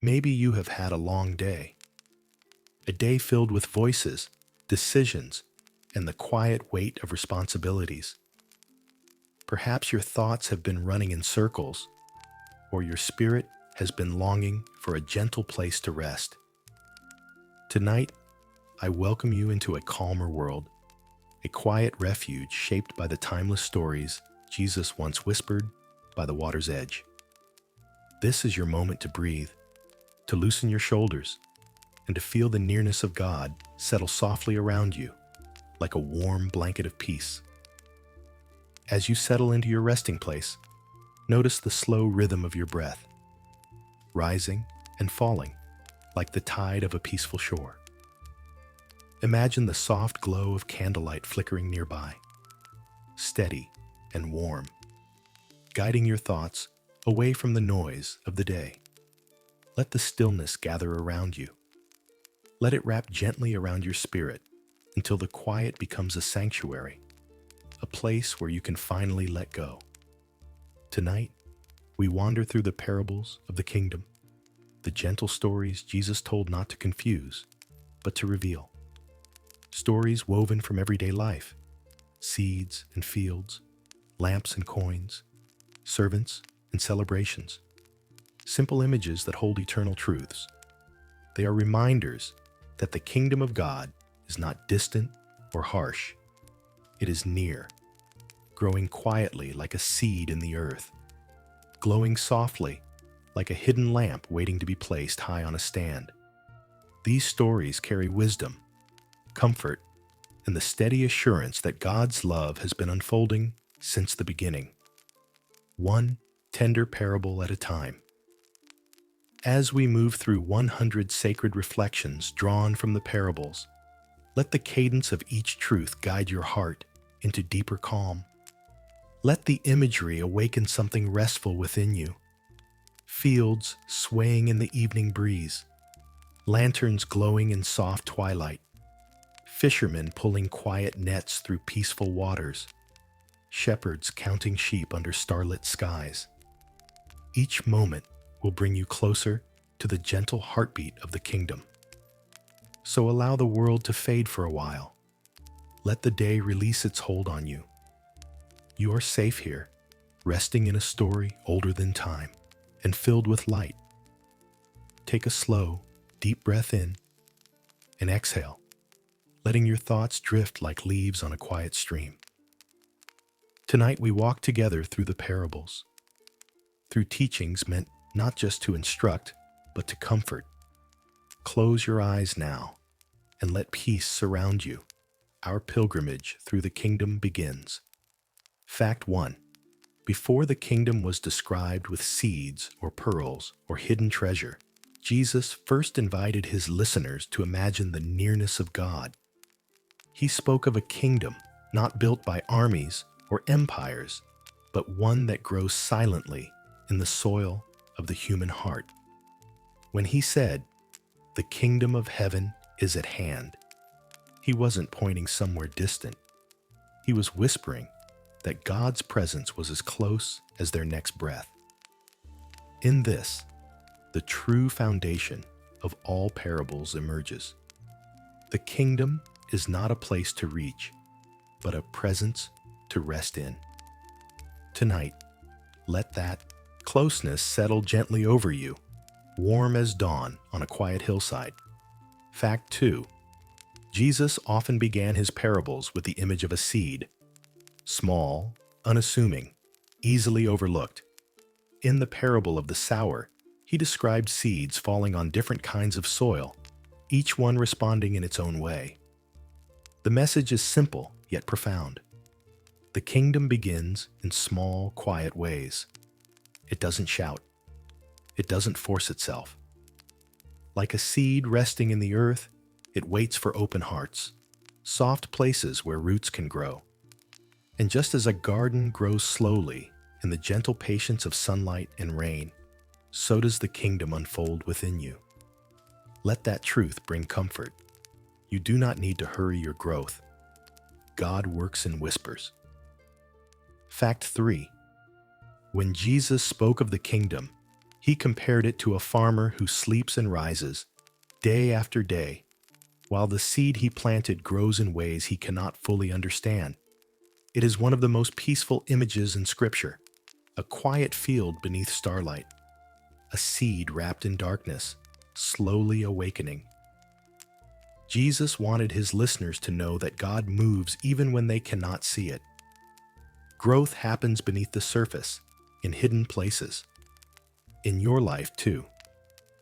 Maybe you have had a long day, a day filled with voices, decisions, and the quiet weight of responsibilities. Perhaps your thoughts have been running in circles, or your spirit has been longing for a gentle place to rest. Tonight, I welcome you into a calmer world, a quiet refuge shaped by the timeless stories Jesus once whispered by the water's edge. This is your moment to breathe, to loosen your shoulders, and to feel the nearness of God settle softly around you, like a warm blanket of peace. As you settle into your resting place, notice the slow rhythm of your breath, rising and falling like the tide of a peaceful shore. Imagine the soft glow of candlelight flickering nearby, steady and warm, guiding your thoughts away from the noise of the day. Let the stillness gather around you. Let it wrap gently around your spirit until the quiet becomes a sanctuary, a place where you can finally let go. Tonight, we wander through the parables of the kingdom, the gentle stories Jesus told not to confuse, but to reveal. Stories woven from everyday life, seeds and fields, lamps and coins, servants and celebrations. Simple images that hold eternal truths. They are reminders that the kingdom of God is not distant or harsh. It is near, growing quietly like a seed in the earth, glowing softly like a hidden lamp waiting to be placed high on a stand. These stories carry wisdom, comfort, and the steady assurance that God's love has been unfolding since the beginning, one tender parable at a time. As we move through 100 sacred reflections drawn from the parables, let the cadence of each truth guide your heart into deeper calm. Let the imagery awaken something restful within you. Fields swaying in the evening breeze, lanterns glowing in soft twilight, fishermen pulling quiet nets through peaceful waters, shepherds counting sheep under starlit skies. Each moment will bring you closer to the gentle heartbeat of the kingdom. So allow the world to fade for a while. Let the day release its hold on you. You are safe here, resting in a story older than time and filled with light. Take a slow, deep breath in and exhale, letting your thoughts drift like leaves on a quiet stream. Tonight we walk together through the parables, through teachings meant not just to instruct, but to comfort. Close your eyes now and let peace surround you. Our pilgrimage through the kingdom begins. Fact 1. Before the kingdom was described with seeds or pearls or hidden treasure, Jesus first invited his listeners to imagine the nearness of God. He spoke of a kingdom not built by armies or empires, but one that grows silently in the soil of the human heart. When he said, "The kingdom of heaven is at hand," he wasn't pointing somewhere distant. He was whispering that God's presence was as close as their next breath. In this, the true foundation of all parables emerges. The kingdom is not a place to reach, but a presence to rest in. Tonight, let that closeness settle gently over you, warm as dawn on a quiet hillside. Fact 2. Jesus often began his parables with the image of a seed, small, unassuming, easily overlooked. In the parable of the sower, he described seeds falling on different kinds of soil, each one responding in its own way. The message is simple yet profound. The kingdom begins in small, quiet ways. It doesn't shout. It doesn't force itself. Like a seed resting in the earth, it waits for open hearts, soft places where roots can grow. And just as a garden grows slowly in the gentle patience of sunlight and rain, so does the kingdom unfold within you. Let that truth bring comfort. You do not need to hurry your growth. God works in whispers. Fact 3. When Jesus spoke of the kingdom, He compared it to a farmer who sleeps and rises, day after day, while the seed he planted grows in ways he cannot fully understand. It is one of the most peaceful images in Scripture, a quiet field beneath starlight, a seed wrapped in darkness, slowly awakening. Jesus wanted his listeners to know that God moves even when they cannot see it. Growth happens beneath the surface, in hidden places. In your life, too,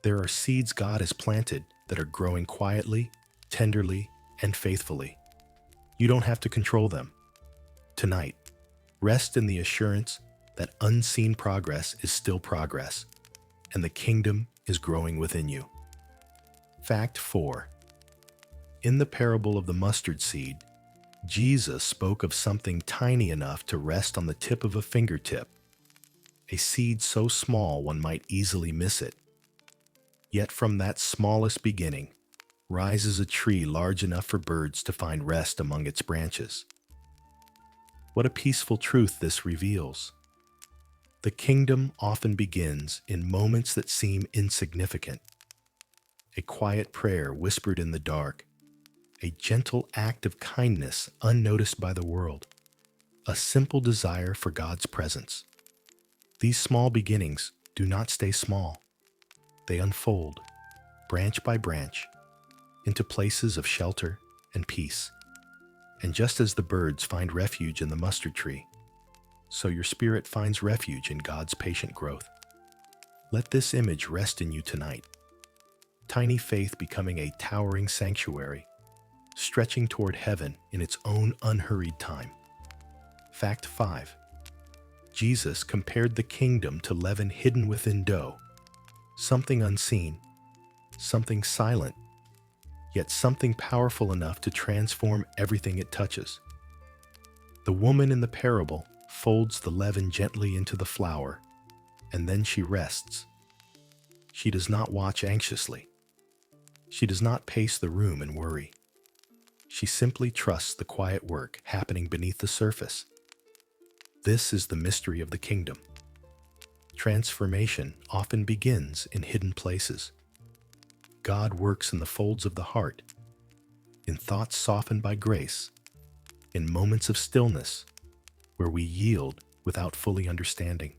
there are seeds God has planted that are growing quietly, tenderly, and faithfully. You don't have to control them. Tonight, rest in the assurance that unseen progress is still progress, and the kingdom is growing within you. Fact 4. In the parable of the mustard seed, Jesus spoke of something tiny enough to rest on the tip of a fingertip, a seed so small one might easily miss it. Yet from that smallest beginning rises a tree large enough for birds to find rest among its branches. What a peaceful truth this reveals. The kingdom often begins in moments that seem insignificant. A quiet prayer whispered in the dark, a gentle act of kindness unnoticed by the world, a simple desire for God's presence. These small beginnings do not stay small. They unfold, branch by branch, into places of shelter and peace. And just as the birds find refuge in the mustard tree, so your spirit finds refuge in God's patient growth. Let this image rest in you tonight. Tiny faith becoming a towering sanctuary, stretching toward heaven in its own unhurried time. Fact 5. Jesus compared the kingdom to leaven hidden within dough, something unseen, something silent, yet something powerful enough to transform everything it touches. The woman in the parable folds the leaven gently into the flour, and then she rests. She does not watch anxiously. She does not pace the room and worry. She simply trusts the quiet work happening beneath the surface. This is the mystery of the kingdom. Transformation often begins in hidden places. God works in the folds of the heart, in thoughts softened by grace, in moments of stillness where we yield without fully understanding.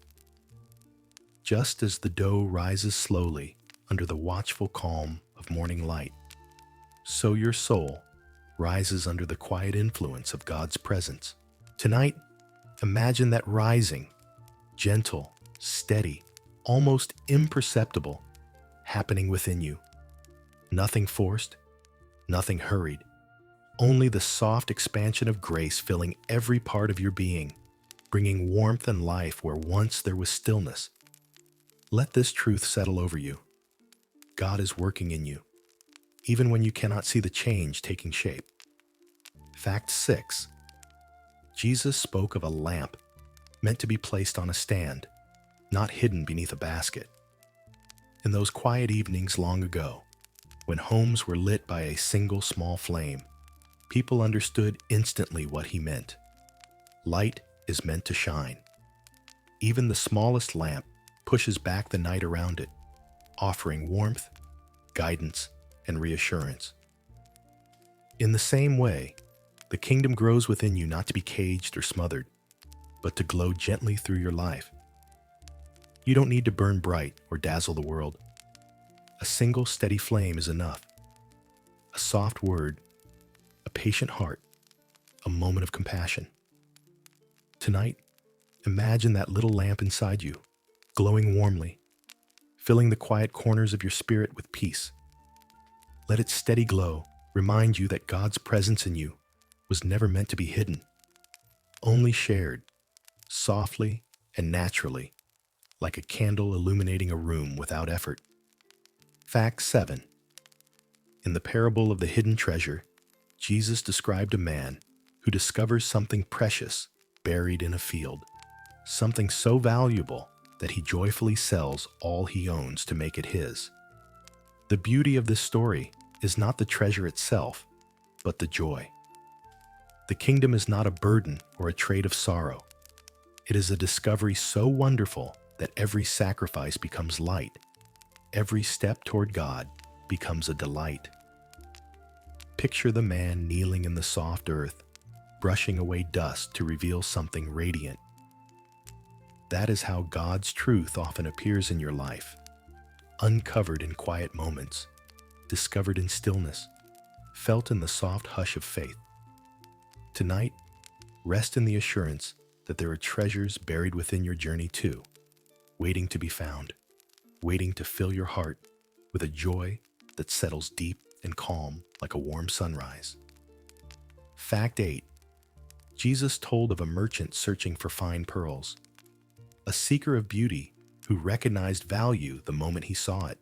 Just as the dough rises slowly under the watchful calm of morning light, so your soul rises under the quiet influence of God's presence. Tonight, imagine that rising, gentle, steady, almost imperceptible, happening within you. Nothing forced, nothing hurried, only the soft expansion of grace filling every part of your being, bringing warmth and life where once there was stillness. Let this truth settle over you. God is working in you, even when you cannot see the change taking shape. Fact 6. Jesus spoke of a lamp meant to be placed on a stand, not hidden beneath a basket. In those quiet evenings long ago, when homes were lit by a single small flame, people understood instantly what he meant. Light is meant to shine. Even the smallest lamp pushes back the night around it, offering warmth, guidance, and reassurance. In the same way, the kingdom grows within you not to be caged or smothered, but to glow gently through your life. You don't need to burn bright or dazzle the world. A single steady flame is enough. A soft word, a patient heart, a moment of compassion. Tonight, imagine that little lamp inside you, glowing warmly, filling the quiet corners of your spirit with peace. Let its steady glow remind you that God's presence in you was never meant to be hidden, only shared, softly and naturally, like a candle illuminating a room without effort. Fact 7. In the parable of the hidden treasure, Jesus described a man who discovers something precious buried in a field, something so valuable that he joyfully sells all he owns to make it his. The beauty of this story is not the treasure itself, but the joy. The kingdom is not a burden or a trait of sorrow. It is a discovery so wonderful that every sacrifice becomes light, every step toward God becomes a delight. Picture the man kneeling in the soft earth, brushing away dust to reveal something radiant. That is how God's truth often appears in your life, uncovered in quiet moments, discovered in stillness, felt in the soft hush of faith. Tonight, rest in the assurance that there are treasures buried within your journey too, waiting to be found, waiting to fill your heart with a joy that settles deep and calm like a warm sunrise. Fact 8. Jesus told of a merchant searching for fine pearls, a seeker of beauty who recognized value the moment he saw it.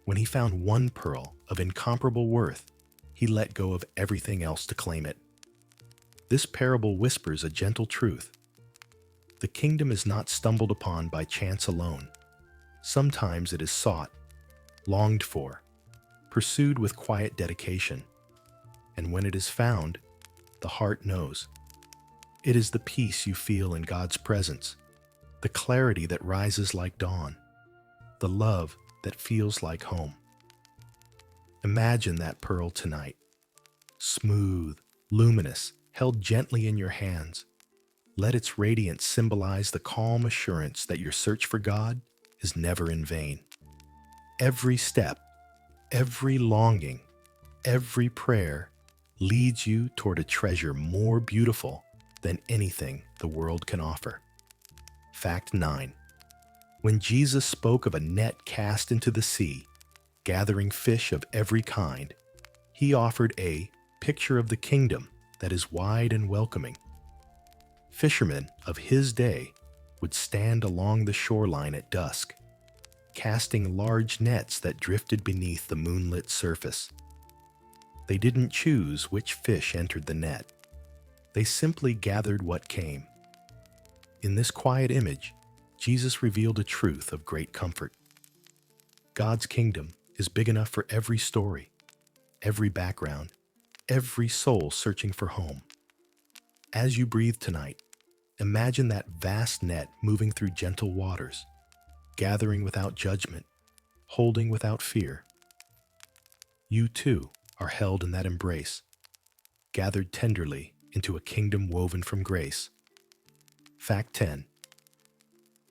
When he found one pearl of incomparable worth, he let go of everything else to claim it. This parable whispers a gentle truth. The kingdom is not stumbled upon by chance alone. Sometimes it is sought, longed for, pursued with quiet dedication. And when it is found, the heart knows. It is the peace you feel in God's presence, the clarity that rises like dawn, the love that feels like home. Imagine that pearl tonight, smooth, luminous, held gently in your hands. Let its radiance symbolize the calm assurance that your search for God is never in vain. Every step, every longing, every prayer leads you toward a treasure more beautiful than anything the world can offer. Fact 9. When Jesus spoke of a net cast into the sea, gathering fish of every kind, he offered a picture of the kingdom that is wide and welcoming. Fishermen of his day would stand along the shoreline at dusk, casting large nets that drifted beneath the moonlit surface. They didn't choose which fish entered the net. They simply gathered what came. In this quiet image, Jesus revealed a truth of great comfort. God's kingdom is big enough for every story, every background, every soul searching for home. As you breathe tonight, imagine that vast net moving through gentle waters, gathering without judgment, holding without fear. You too are held in that embrace, gathered tenderly into a kingdom woven from grace. Fact 10.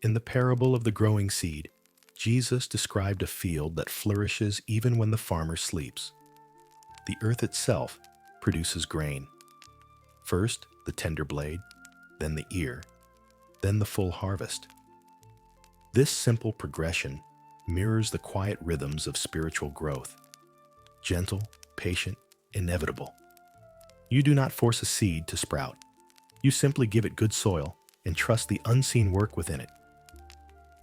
In the parable of the growing seed, Jesus described a field that flourishes even when the farmer sleeps. The earth itself produces grain. First, the tender blade, then the ear, then the full harvest. This simple progression mirrors the quiet rhythms of spiritual growth. Gentle, patient, inevitable. You do not force a seed to sprout. You simply give it good soil and trust the unseen work within it.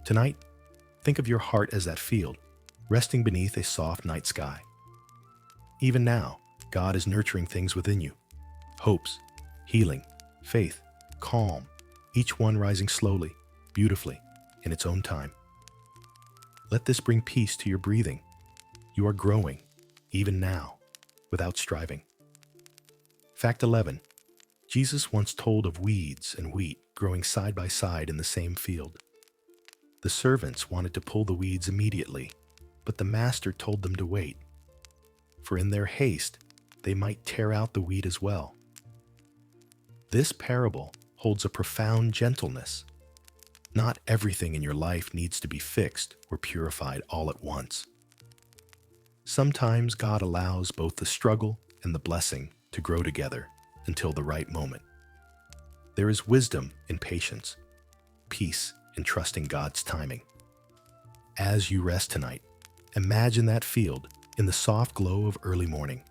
Tonight, think of your heart as that field, resting beneath a soft night sky. Even now, God is nurturing things within you. Hopes, healing, faith, calm, each one rising slowly, beautifully, in its own time. Let this bring peace to your breathing. You are growing, even now, without striving. Fact 11. Jesus once told of weeds and wheat growing side by side in the same field. The servants wanted to pull the weeds immediately, but the master told them to wait, for in their haste, they might tear out the wheat as well. This parable holds a profound gentleness. Not everything in your life needs to be fixed or purified all at once. Sometimes God allows both the struggle and the blessing to grow together until the right moment. There is wisdom in patience, peace in trusting God's timing. As you rest tonight, imagine that field in the soft glow of early morning,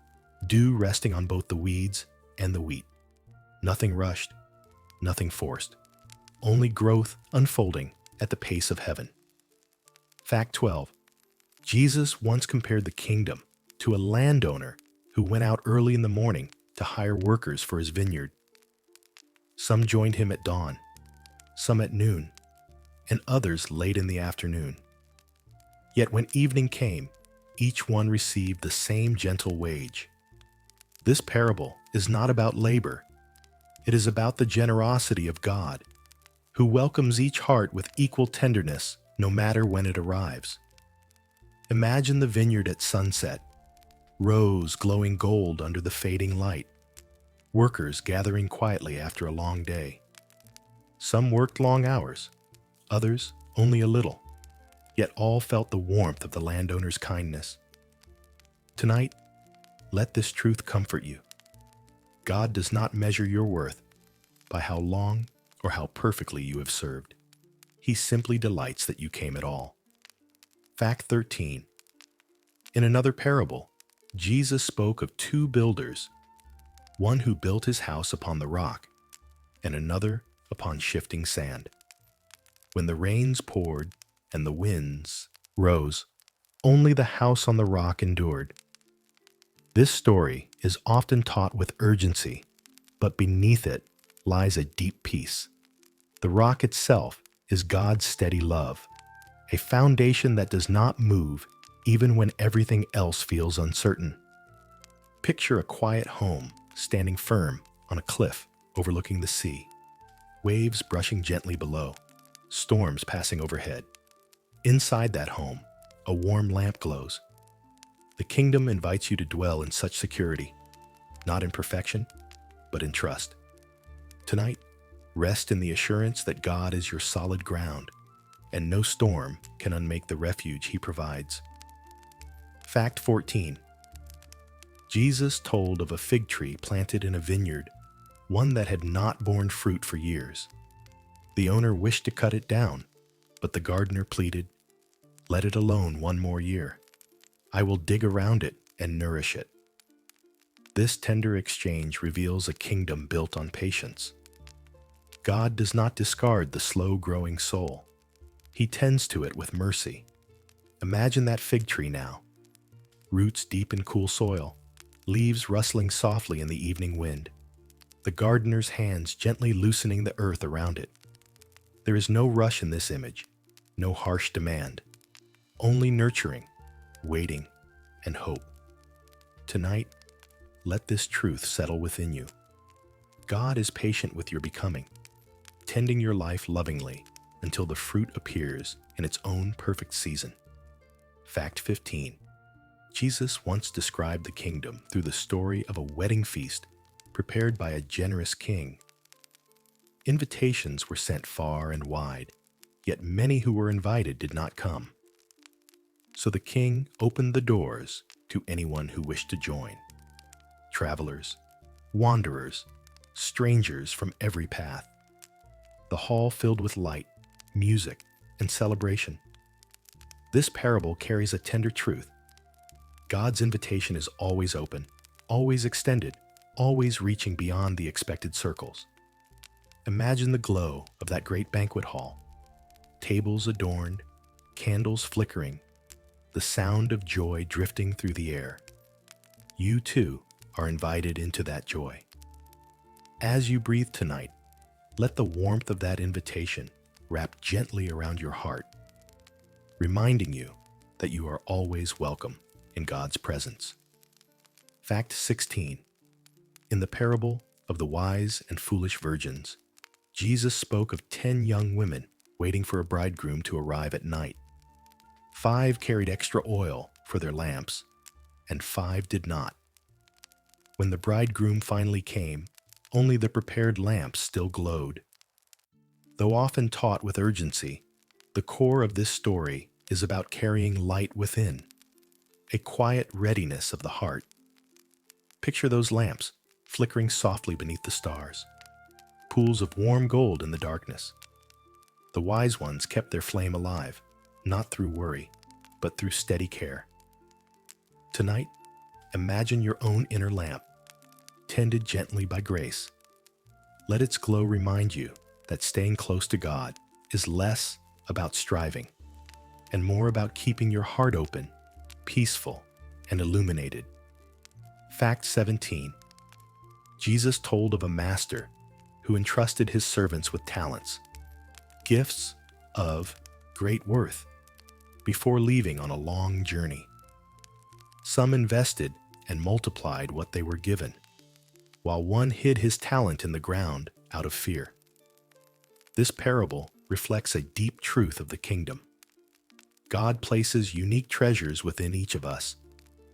dew resting on both the weeds and the wheat. Nothing rushed, nothing forced, only growth unfolding at the pace of heaven. Fact 12. Jesus once compared the kingdom to a landowner who went out early in the morning to hire workers for his vineyard. Some joined him at dawn, some at noon, and others late in the afternoon. Yet when evening came, each one received the same gentle wage. This parable is not about labor. It is about the generosity of God, who welcomes each heart with equal tenderness no matter when it arrives. Imagine the vineyard at sunset, rows glowing gold under the fading light, workers gathering quietly after a long day. Some worked long hours, others only a little, yet all felt the warmth of the landowner's kindness. Tonight, let this truth comfort you. God does not measure your worth by how long or how perfectly you have served. He simply delights that you came at all. Fact 13. In another parable, Jesus spoke of two builders, one who built his house upon the rock, and another upon shifting sand. When the rains poured and the winds rose, only the house on the rock endured. This story is often taught with urgency, but beneath it lies a deep peace. The rock itself is God's steady love, a foundation that does not move even when everything else feels uncertain. Picture a quiet home standing firm on a cliff overlooking the sea, waves brushing gently below, storms passing overhead. Inside that home, a warm lamp glows. The kingdom invites you to dwell in such security, not in perfection, but in trust. Tonight, rest in the assurance that God is your solid ground, and no storm can unmake the refuge He provides. Fact 14. Jesus told of a fig tree planted in a vineyard, one that had not borne fruit for years. The owner wished to cut it down, but the gardener pleaded, "Let it alone one more year. I will dig around it and nourish it." This tender exchange reveals a kingdom built on patience. God does not discard the slow-growing soul. He tends to it with mercy. Imagine that fig tree now. Roots deep in cool soil, leaves rustling softly in the evening wind. The gardener's hands gently loosening the earth around it. There is no rush in this image, no harsh demand. Only nurturing, waiting, and hope. Tonight, let this truth settle within you. God is patient with your becoming, tending your life lovingly until the fruit appears in its own perfect season. Fact 15. Jesus once described the kingdom through the story of a wedding feast prepared by a generous king. Invitations were sent far and wide, yet many who were invited did not come. So the king opened the doors to anyone who wished to join. Travelers, wanderers, strangers from every path. The hall filled with light, music, and celebration. This parable carries a tender truth. God's invitation is always open, always extended, always reaching beyond the expected circles. Imagine the glow of that great banquet hall. Tables adorned, candles flickering, the sound of joy drifting through the air. You too are invited into that joy. As you breathe tonight, let the warmth of that invitation wrap gently around your heart, reminding you that you are always welcome in God's presence. Fact 16. In the parable of the wise and foolish virgins, Jesus spoke of 10 young women waiting for a bridegroom to arrive at night. 5 carried extra oil for their lamps, and 5 did not. When the bridegroom finally came, only the prepared lamps still glowed. Though often taught with urgency, the core of this story is about carrying light within, a quiet readiness of the heart. Picture those lamps flickering softly beneath the stars, pools of warm gold in the darkness. The wise ones kept their flame alive, not through worry, but through steady care. Tonight, imagine your own inner lamp, tended gently by grace. Let its glow remind you that staying close to God is less about striving and more about keeping your heart open, peaceful, and illuminated. Fact 17. Jesus told of a master who entrusted his servants with talents, gifts of great worth, before leaving on a long journey. Some invested and multiplied what they were given, while one hid his talent in the ground out of fear. This parable reflects a deep truth of the kingdom. God places unique treasures within each of us,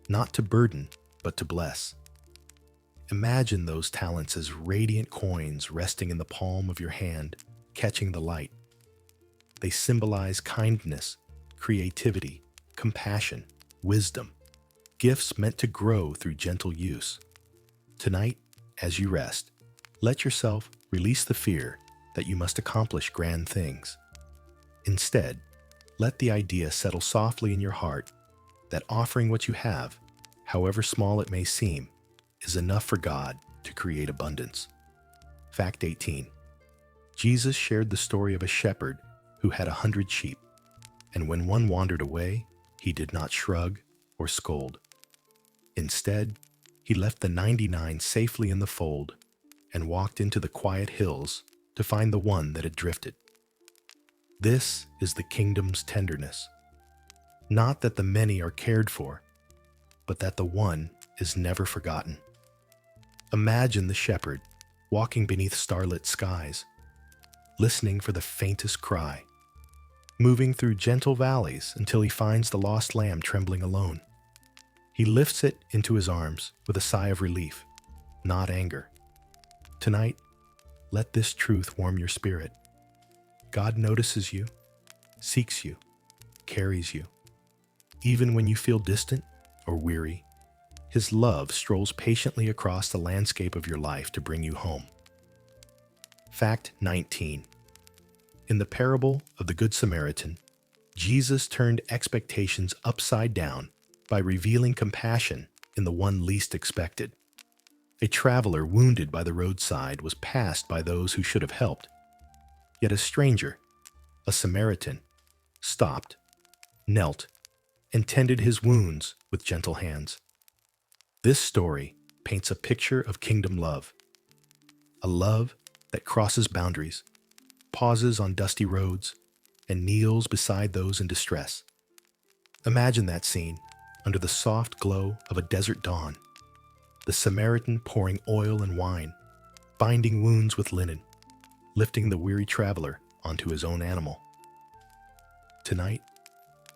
not to burden, but to bless. Imagine those talents as radiant coins resting in the palm of your hand, catching the light. They symbolize kindness, creativity, compassion, wisdom, gifts meant to grow through gentle use. Tonight, as you rest, let yourself release the fear that you must accomplish grand things. Instead, let the idea settle softly in your heart that offering what you have, however small it may seem, is enough for God to create abundance. Fact 18. Jesus shared the story of a shepherd who had 100 sheep, and when one wandered away, he did not shrug or scold. Instead, he left the 99 safely in the fold and walked into the quiet hills to find the one that had drifted. This is the kingdom's tenderness. Not that the many are cared for, but that the one is never forgotten. Imagine the shepherd walking beneath starlit skies, listening for the faintest cry, moving through gentle valleys until he finds the lost lamb trembling alone. He lifts it into his arms with a sigh of relief, not anger. Tonight, let this truth warm your spirit. God notices you, seeks you, carries you. Even when you feel distant or weary, His love strolls patiently across the landscape of your life to bring you home. Fact 19. In the parable of the Good Samaritan, Jesus turned expectations upside down by revealing compassion in the one least expected. A traveler wounded by the roadside was passed by those who should have helped. Yet a stranger, a Samaritan, stopped, knelt, and tended his wounds with gentle hands. This story paints a picture of kingdom love, a love that crosses boundaries, pauses on dusty roads, and kneels beside those in distress. Imagine that scene under the soft glow of a desert dawn, the Samaritan pouring oil and wine, binding wounds with linen, lifting the weary traveler onto his own animal. Tonight,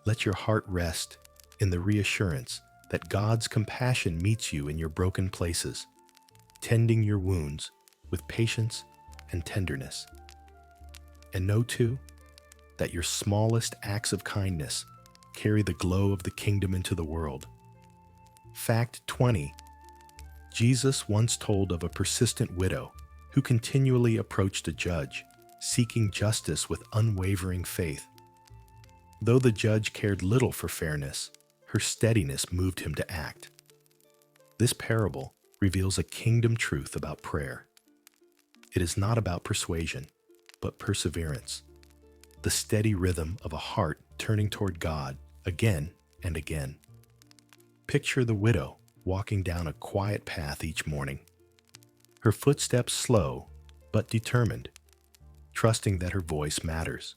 let your heart rest in the reassurance that God's compassion meets you in your broken places, tending your wounds with patience and tenderness. And know, too, that your smallest acts of kindness carry the glow of the kingdom into the world. Fact 20. Jesus once told of a persistent widow who continually approached a judge, seeking justice with unwavering faith. Though the judge cared little for fairness, her steadiness moved him to act. This parable reveals a kingdom truth about prayer. It is not about persuasion, but perseverance, the steady rhythm of a heart turning toward God again and again. Picture the widow walking down a quiet path each morning, her footsteps slow but determined, trusting that her voice matters.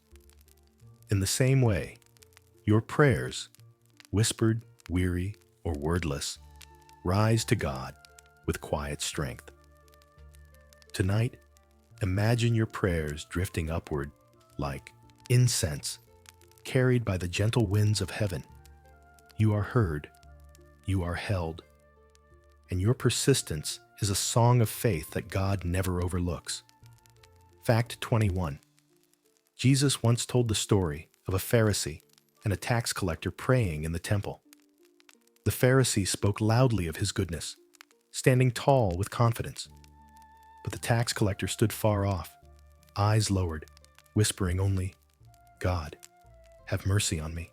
In the same way, your prayers, whispered, weary, or wordless, rise to God with quiet strength. Tonight, imagine your prayers drifting upward like incense carried by the gentle winds of heaven. You are heard, you are held, and your persistence is a song of faith that God never overlooks. Fact 21. Jesus once told the story of a Pharisee and a tax collector praying in the temple. The Pharisee spoke loudly of his goodness, standing tall with confidence. But the tax collector stood far off, eyes lowered, whispering only, "God, have mercy on me."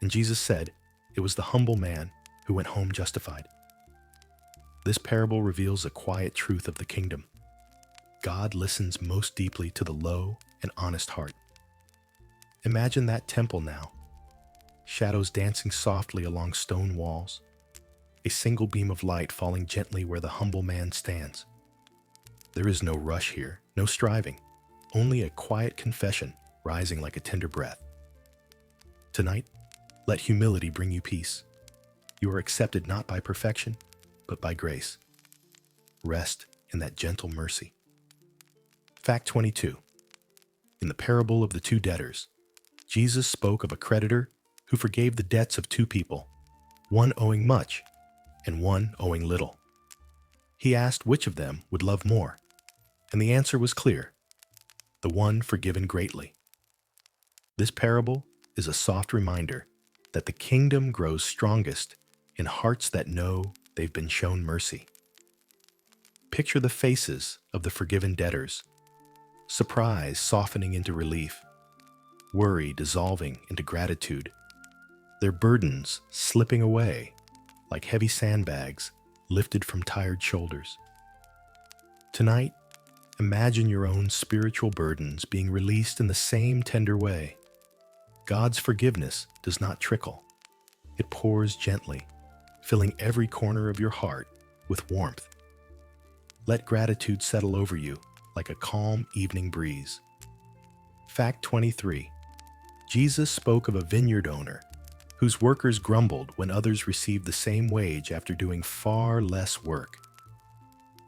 And Jesus said it was the humble man who went home justified. This parable reveals a quiet truth of the kingdom. God listens most deeply to the low and honest heart. Imagine that temple now, shadows dancing softly along stone walls, a single beam of light falling gently where the humble man stands. There is no rush here, no striving, only a quiet confession rising like a tender breath. Tonight, let humility bring you peace. You are accepted not by perfection, but by grace. Rest in that gentle mercy. Fact 22. In the parable of the two debtors, Jesus spoke of a creditor who forgave the debts of two people, one owing much and one owing little. He asked which of them would love more, and the answer was clear: the one forgiven greatly. This parable is a soft reminder that the kingdom grows strongest in hearts that know they've been shown mercy. Picture the faces of the forgiven debtors, surprise softening into relief, worry dissolving into gratitude, their burdens slipping away like heavy sandbags lifted from tired shoulders. Tonight, imagine your own spiritual burdens being released in the same tender way. God's forgiveness does not trickle. It pours gently, filling every corner of your heart with warmth. Let gratitude settle over you like a calm evening breeze. Fact 23. Jesus spoke of a vineyard owner whose workers grumbled when others received the same wage after doing far less work.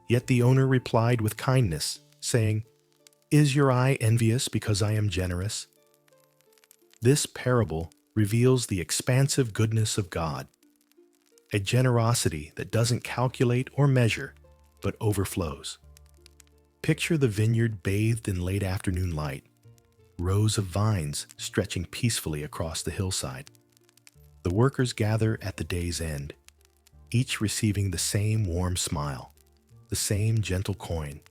Yet the owner replied with kindness, saying, "Is your eye envious because I am generous?" This parable reveals the expansive goodness of God, a generosity that doesn't calculate or measure, but overflows. Picture the vineyard bathed in late afternoon light, rows of vines stretching peacefully across the hillside. The workers gather at the day's end, each receiving the same warm smile, the same gentle coin,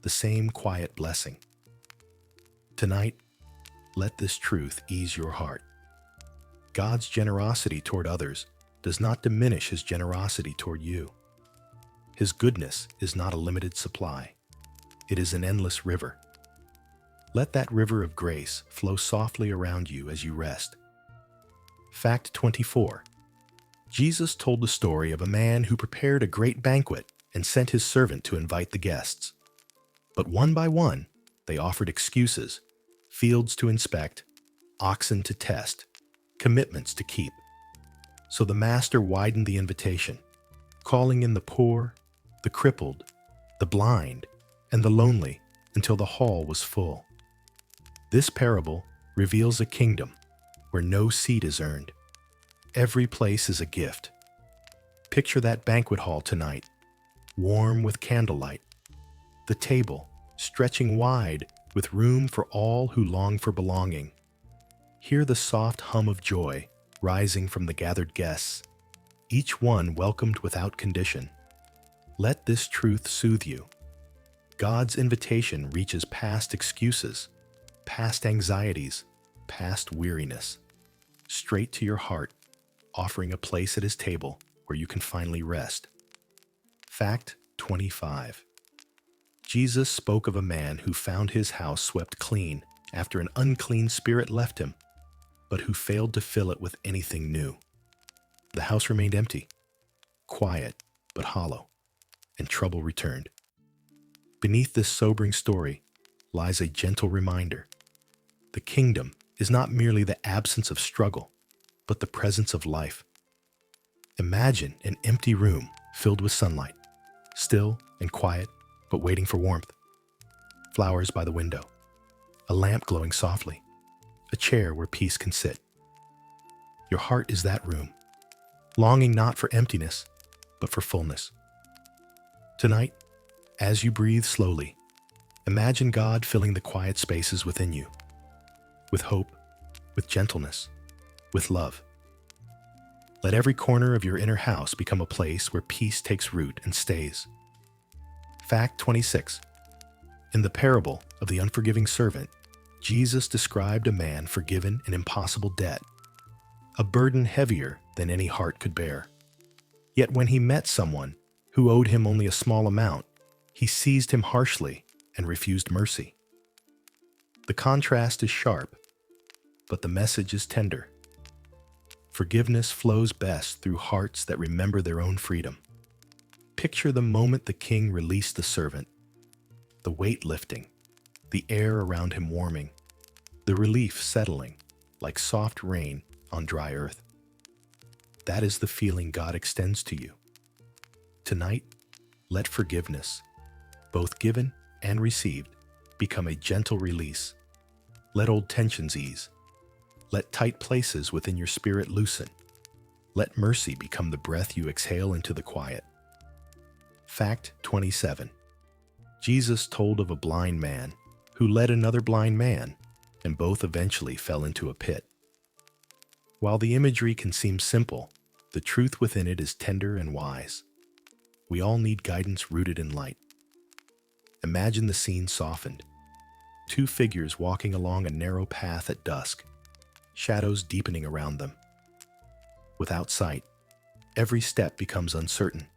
the same quiet blessing. Tonight, let this truth ease your heart. God's generosity toward others does not diminish His generosity toward you. His goodness is not a limited supply. It is an endless river. Let that river of grace flow softly around you as you rest. Fact 24. Jesus told the story of a man who prepared a great banquet and sent his servant to invite the guests. But one by one, they offered excuses, fields to inspect, oxen to test, commitments to keep. So the master widened the invitation, calling in the poor, the crippled, the blind, and the lonely until the hall was full. This parable reveals a kingdom where no seat is earned. Every place is a gift. Picture that banquet hall tonight, warm with candlelight, the table stretching wide with room for all who long for belonging. Hear the soft hum of joy rising from the gathered guests, each one welcomed without condition. Let this truth soothe you. God's invitation reaches past excuses, past anxieties, past weariness, straight to your heart, offering a place at His table where you can finally rest. Fact 25. Jesus spoke of a man who found his house swept clean after an unclean spirit left him, but who failed to fill it with anything new. The house remained empty, quiet but hollow, and trouble returned. Beneath this sobering story lies a gentle reminder. The kingdom is not merely the absence of struggle, but the presence of life. Imagine an empty room filled with sunlight, still and quiet, but waiting for warmth. Flowers by the window, a lamp glowing softly, a chair where peace can sit. Your heart is that room, longing not for emptiness, but for fullness. Tonight, as you breathe slowly, imagine God filling the quiet spaces within you, with hope, with gentleness, with love. Let every corner of your inner house become a place where peace takes root and stays. Fact 26. In the parable of the unforgiving servant, Jesus described a man forgiven an impossible debt, a burden heavier than any heart could bear. Yet when he met someone who owed him only a small amount, he seized him harshly and refused mercy. The contrast is sharp, but the message is tender. Forgiveness flows best through hearts that remember their own freedom. Picture the moment the king released the servant, the weight lifting, the air around him warming, the relief settling like soft rain on dry earth. That is the feeling God extends to you. Tonight, let forgiveness, both given and received, become a gentle release. Let old tensions ease. Let tight places within your spirit loosen. Let mercy become the breath you exhale into the quiet. Fact 27. Jesus told of a blind man who led another blind man, and both eventually fell into a pit. While the imagery can seem simple, the truth within it is tender and wise. We all need guidance rooted in light. Imagine the scene softened. Two figures walking along a narrow path at dusk, shadows deepening around them. Without sight, every step becomes uncertain,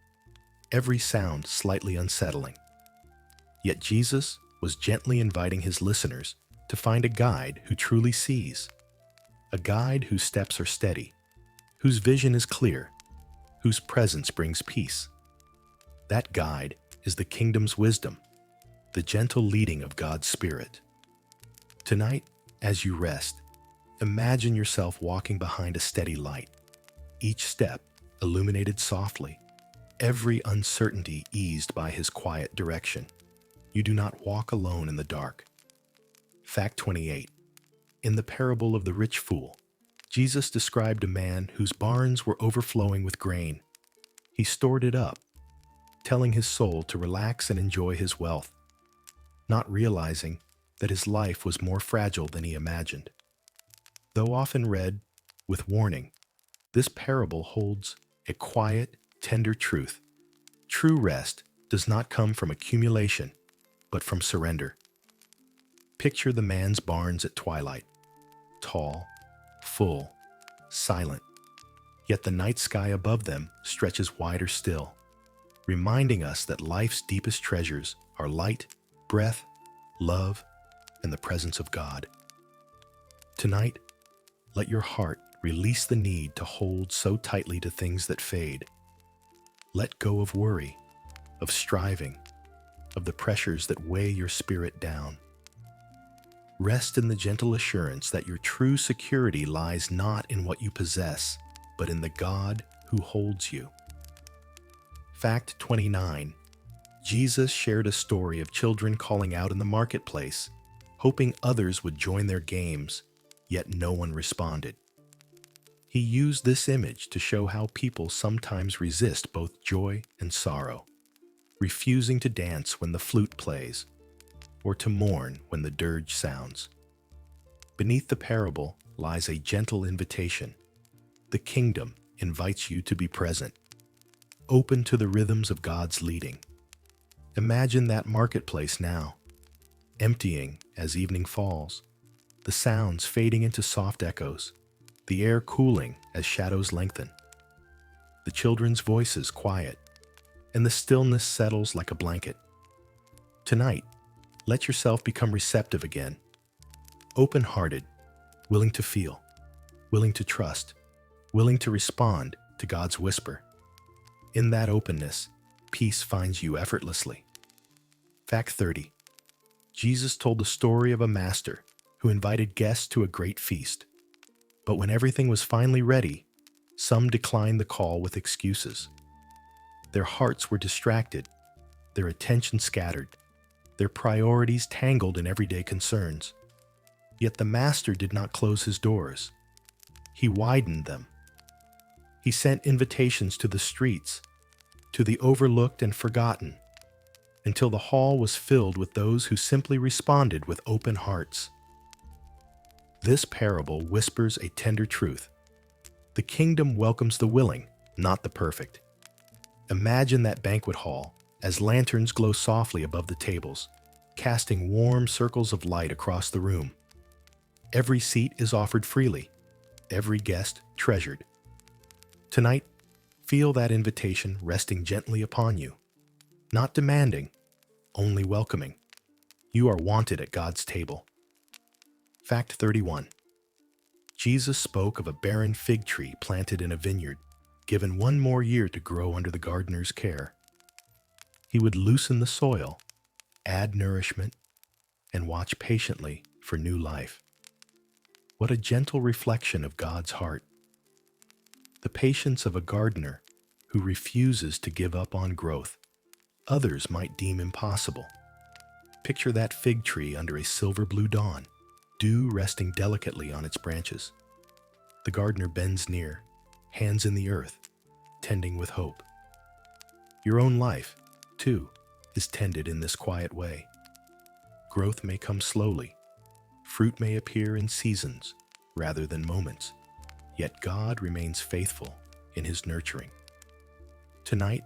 every sound slightly unsettling. Yet Jesus was gently inviting his listeners to find a guide who truly sees, a guide whose steps are steady, whose vision is clear, whose presence brings peace. That guide is the kingdom's wisdom, the gentle leading of God's Spirit. Tonight, as you rest, imagine yourself walking behind a steady light, each step illuminated softly, every uncertainty eased by his quiet direction. You do not walk alone in the dark. Fact 28. In the parable of the rich fool, Jesus described a man whose barns were overflowing with grain. He stored it up, telling his soul to relax and enjoy his wealth, not realizing that his life was more fragile than he imagined. Though often read with warning, this parable holds a quiet, tender truth. True rest does not come from accumulation, but from surrender. Picture the man's barns at twilight, tall, full, silent, yet the night sky above them stretches wider still, reminding us that life's deepest treasures are light, breath, love, and the presence of God. Tonight, let your heart release the need to hold so tightly to things that fade. Let go of worry, of striving, of the pressures that weigh your spirit down. Rest in the gentle assurance that your true security lies not in what you possess, but in the God who holds you. Fact 29. Jesus shared a story of children calling out in the marketplace, hoping others would join their games, yet no one responded. He used this image to show how people sometimes resist both joy and sorrow, refusing to dance when the flute plays, or to mourn when the dirge sounds. Beneath the parable lies a gentle invitation. The kingdom invites you to be present, open to the rhythms of God's leading. Imagine that marketplace now, emptying as evening falls, the sounds fading into soft echoes, the air cooling as shadows lengthen, the children's voices quiet, and the stillness settles like a blanket. Tonight, let yourself become receptive again, open-hearted, willing to feel, willing to trust, willing to respond to God's whisper. In that openness, peace finds you effortlessly. Fact 30. Jesus told the story of a master who invited guests to a great feast. But when everything was finally ready, some declined the call with excuses. Their hearts were distracted, their attention scattered, their priorities tangled in everyday concerns. Yet the master did not close his doors. He widened them. He sent invitations to the streets, to the overlooked and forgotten, until the hall was filled with those who simply responded with open hearts. This parable whispers a tender truth. The kingdom welcomes the willing, not the perfect. Imagine that banquet hall as lanterns glow softly above the tables, casting warm circles of light across the room. Every seat is offered freely, every guest treasured. Tonight, feel that invitation resting gently upon you. Not demanding, only welcoming. You are wanted at God's table. Fact 31. Jesus spoke of a barren fig tree planted in a vineyard, given one more year to grow under the gardener's care. He would loosen the soil, add nourishment, and watch patiently for new life. What a gentle reflection of God's heart. The patience of a gardener who refuses to give up on growth others might deem impossible. Picture that fig tree under a silver blue dawn, dew resting delicately on its branches. The gardener bends near, hands in the earth, tending with hope. Your own life, too, is tended in this quiet way. Growth may come slowly. Fruit may appear in seasons rather than moments, yet God remains faithful in his nurturing. Tonight,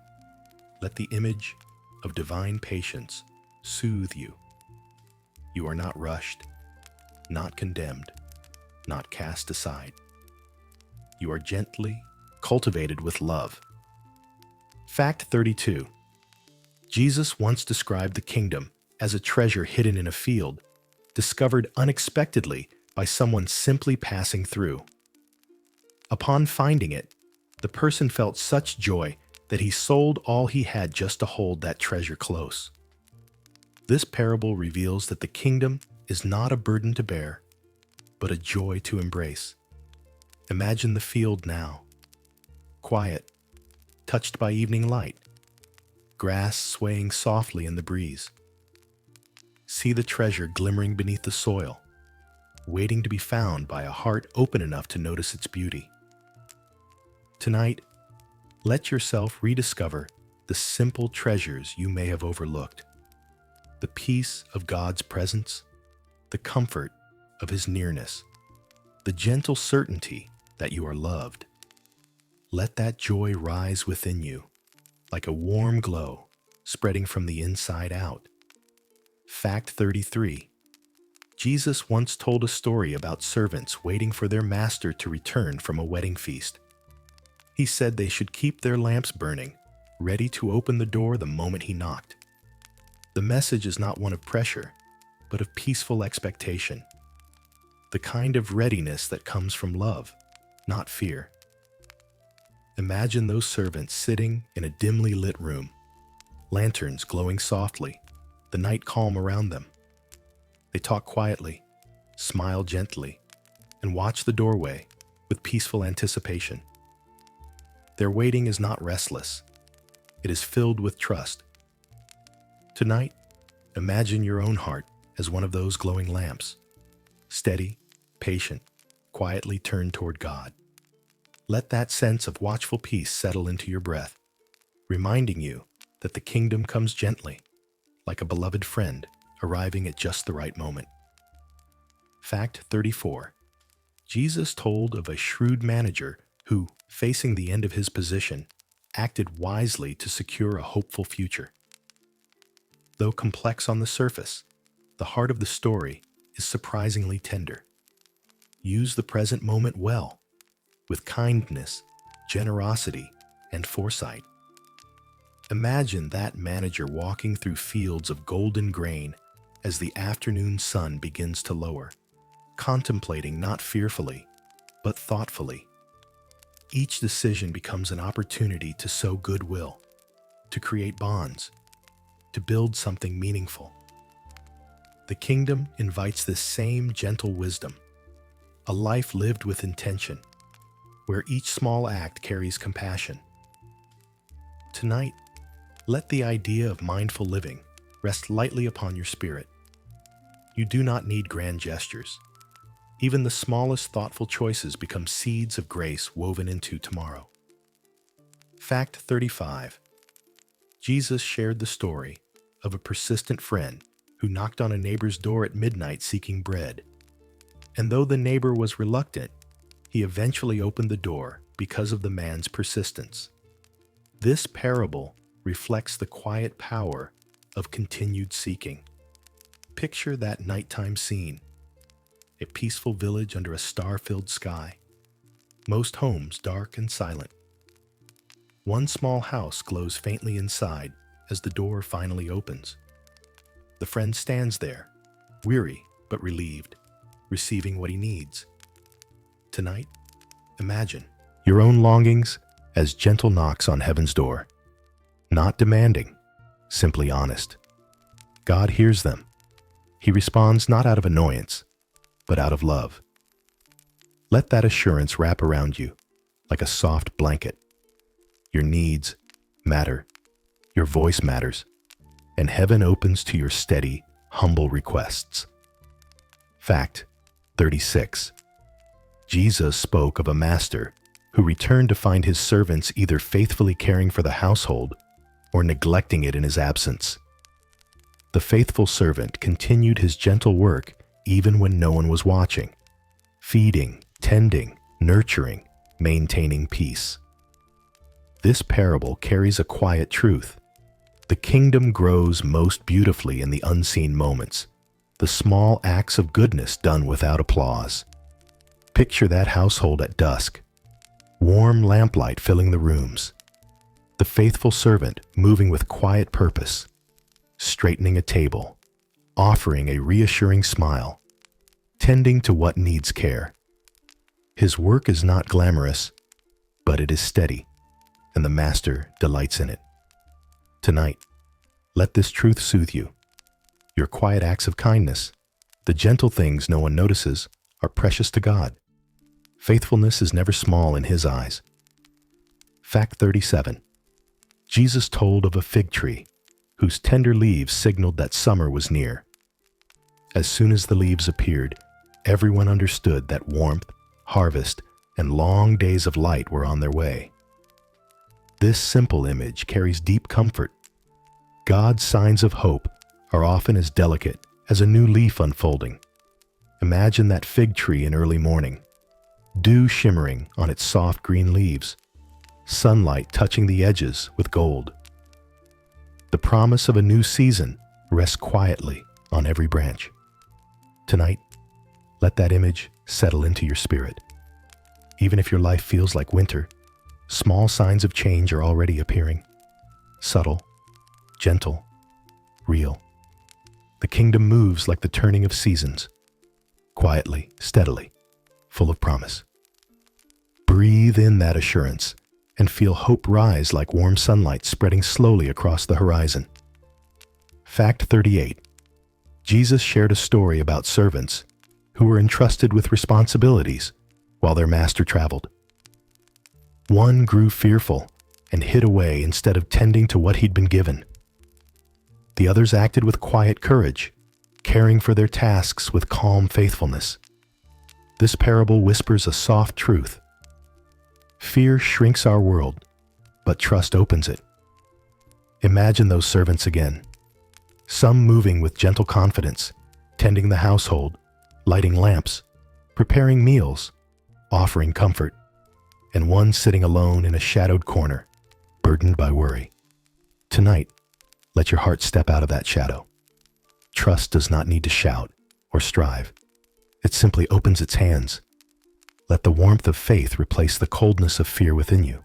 let the image of divine patience soothe you. You are not rushed, not condemned, not cast aside. You are gently cultivated with love. Fact 32. Jesus once described the kingdom as a treasure hidden in a field, discovered unexpectedly by someone simply passing through. Upon finding it, the person felt such joy that he sold all he had just to hold that treasure close. This parable reveals that the kingdom is not a burden to bear, but a joy to embrace. Imagine the field now, quiet, touched by evening light, grass swaying softly in the breeze. See the treasure glimmering beneath the soil, waiting to be found by a heart open enough to notice its beauty. Tonight, let yourself rediscover the simple treasures you may have overlooked. The peace of God's presence, the comfort of his nearness, the gentle certainty that you are loved. Let that joy rise within you, like a warm glow spreading from the inside out. Fact 33. Jesus once told a story about servants waiting for their master to return from a wedding feast. He said they should keep their lamps burning, ready to open the door the moment he knocked. The message is not one of pressure, but of peaceful expectation. The kind of readiness that comes from love, not fear. Imagine those servants sitting in a dimly lit room, lanterns glowing softly, the night calm around them. They talk quietly, smile gently, and watch the doorway with peaceful anticipation. Their waiting is not restless. It is filled with trust. Tonight, imagine your own heart as one of those glowing lamps, steady, patient, quietly turned toward God. Let that sense of watchful peace settle into your breath, reminding you that the kingdom comes gently, like a beloved friend arriving at just the right moment. Fact 34. Jesus told of a shrewd manager who, facing the end of his position, acted wisely to secure a hopeful future. Though complex on the surface, the heart of the story is surprisingly tender. Use the present moment well, with kindness, generosity, and foresight. Imagine that manager walking through fields of golden grain as the afternoon sun begins to lower, contemplating not fearfully, but thoughtfully. Each decision becomes an opportunity to sow goodwill, to create bonds, to build something meaningful. The kingdom invites this same gentle wisdom, a life lived with intention, where each small act carries compassion. Tonight, let the idea of mindful living rest lightly upon your spirit. You do not need grand gestures. Even the smallest thoughtful choices become seeds of grace woven into tomorrow. Fact 35. Jesus shared the story of a persistent friend who knocked on a neighbor's door at midnight seeking bread. And though the neighbor was reluctant, he eventually opened the door because of the man's persistence. This parable reflects the quiet power of continued seeking. Picture that nighttime scene. A peaceful village under a star-filled sky. Most homes dark and silent. One small house glows faintly inside as the door finally opens. The friend stands there, weary but relieved, receiving what he needs. Tonight, imagine your own longings as gentle knocks on heaven's door. Not demanding, simply honest. God hears them. He responds not out of annoyance, but out of love. Let that assurance wrap around you like a soft blanket. Your needs matter. Your voice matters. And heaven opens to your steady, humble requests. Fact 36. Jesus spoke of a master who returned to find his servants either faithfully caring for the household or neglecting it in his absence. The faithful servant continued his gentle work even when no one was watching, feeding, tending, nurturing, maintaining peace. This parable carries a quiet truth. The kingdom grows most beautifully in the unseen moments, the small acts of goodness done without applause. Picture that household at dusk, warm lamplight filling the rooms, the faithful servant moving with quiet purpose, straightening a table, offering a reassuring smile, tending to what needs care. His work is not glamorous, but it is steady, and the master delights in it. Tonight, let this truth soothe you. Your quiet acts of kindness, the gentle things no one notices, are precious to God. Faithfulness is never small in His eyes. Fact 37. Jesus told of a fig tree whose tender leaves signaled that summer was near. As soon as the leaves appeared, everyone understood that warmth, harvest, and long days of light were on their way. This simple image carries deep comfort. God's signs of hope are often as delicate as a new leaf unfolding. Imagine that fig tree in early morning, dew shimmering on its soft green leaves, sunlight touching the edges with gold. The promise of a new season rests quietly on every branch. Tonight, let that image settle into your spirit. Even if your life feels like winter, small signs of change are already appearing. Subtle, gentle, real. The kingdom moves like the turning of seasons, quietly, steadily, full of promise. Breathe in that assurance and feel hope rise like warm sunlight spreading slowly across the horizon. Fact 38. Jesus shared a story about servants who were entrusted with responsibilities while their master traveled. One grew fearful and hid away instead of tending to what he'd been given. The others acted with quiet courage, caring for their tasks with calm faithfulness. This parable whispers a soft truth. Fear shrinks our world, but trust opens it. Imagine those servants again. Some moving with gentle confidence, tending the household, lighting lamps, preparing meals, offering comfort, and one sitting alone in a shadowed corner, burdened by worry. Tonight, let your heart step out of that shadow. Trust does not need to shout or strive. It simply opens its hands. Let the warmth of faith replace the coldness of fear within you.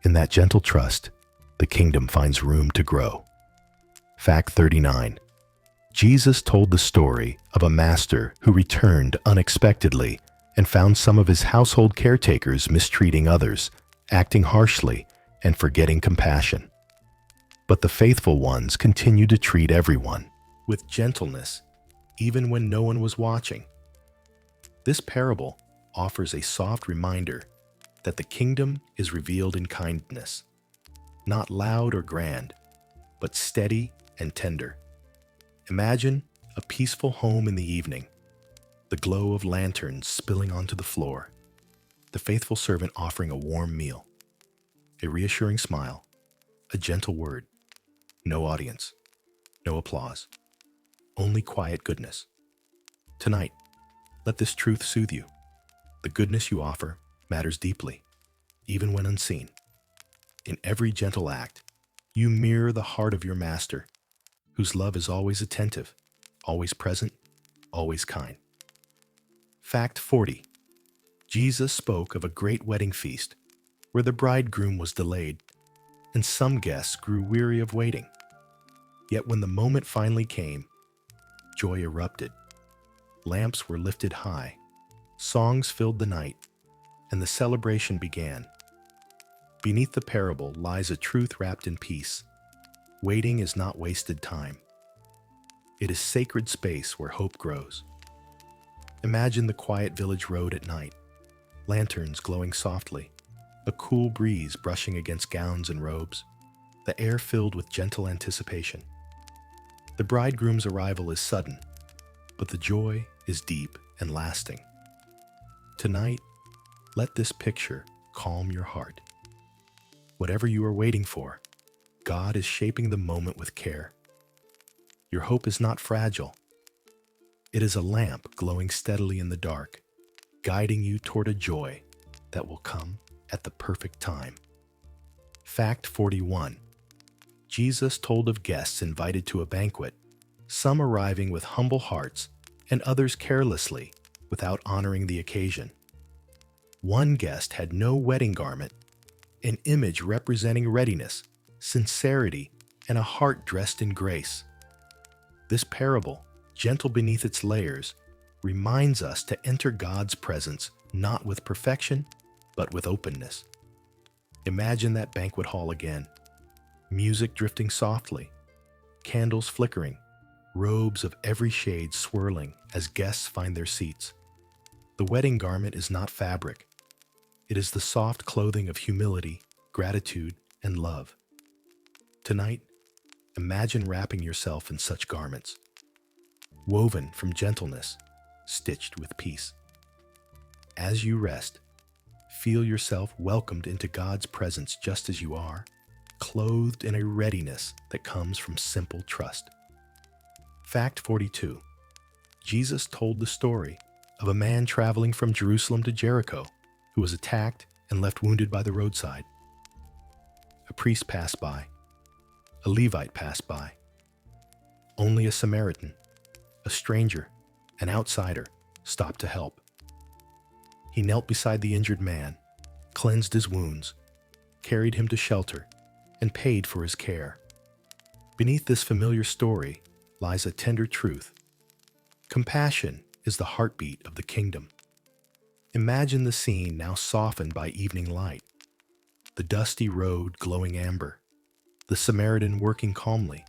In that gentle trust, the kingdom finds room to grow. Fact 39. Jesus told the story of a master who returned unexpectedly and found some of his household caretakers mistreating others, acting harshly, and forgetting compassion. But the faithful ones continued to treat everyone with gentleness, even when no one was watching. This parable offers a soft reminder that the kingdom is revealed in kindness, not loud or grand, but steady and tender. Imagine a peaceful home in the evening, the glow of lanterns spilling onto the floor, the faithful servant offering a warm meal, a reassuring smile, a gentle word, no audience, no applause, only quiet goodness. Tonight, let this truth soothe you. The goodness you offer matters deeply, even when unseen. In every gentle act, you mirror the heart of your master, whose love is always attentive, always present, always kind. Fact 40. Jesus spoke of a great wedding feast where the bridegroom was delayed, and some guests grew weary of waiting. Yet when the moment finally came, joy erupted. Lamps were lifted high, songs filled the night, and the celebration began. Beneath the parable lies a truth wrapped in peace. Waiting is not wasted time. It is sacred space where hope grows. Imagine the quiet village road at night, lanterns glowing softly, a cool breeze brushing against gowns and robes, the air filled with gentle anticipation. The bridegroom's arrival is sudden, but the joy is deep and lasting. Tonight, let this picture calm your heart. Whatever you are waiting for, God is shaping the moment with care. Your hope is not fragile. It is a lamp glowing steadily in the dark, guiding you toward a joy that will come at the perfect time. Fact 41. Jesus told of guests invited to a banquet, some arriving with humble hearts and others carelessly, without honoring the occasion. One guest had no wedding garment, an image representing readiness, sincerity, and a heart dressed in grace. This parable, gentle beneath its layers, reminds us to enter God's presence not with perfection, but with openness. Imagine that banquet hall again. Music drifting softly, candles flickering, robes of every shade swirling as guests find their seats. The wedding garment is not fabric. It is the soft clothing of humility, gratitude, and love. Tonight, imagine wrapping yourself in such garments, woven from gentleness, stitched with peace. As you rest, feel yourself welcomed into God's presence just as you are, clothed in a readiness that comes from simple trust. Fact 42. Jesus told the story of a man traveling from Jerusalem to Jericho who was attacked and left wounded by the roadside. A priest passed by. A Levite passed by. Only a Samaritan, a stranger, an outsider, stopped to help. He knelt beside the injured man, cleansed his wounds, carried him to shelter, and paid for his care. Beneath this familiar story lies a tender truth. Compassion is the heartbeat of the kingdom. Imagine the scene now softened by evening light. The dusty road glowing amber, the Samaritan working calmly,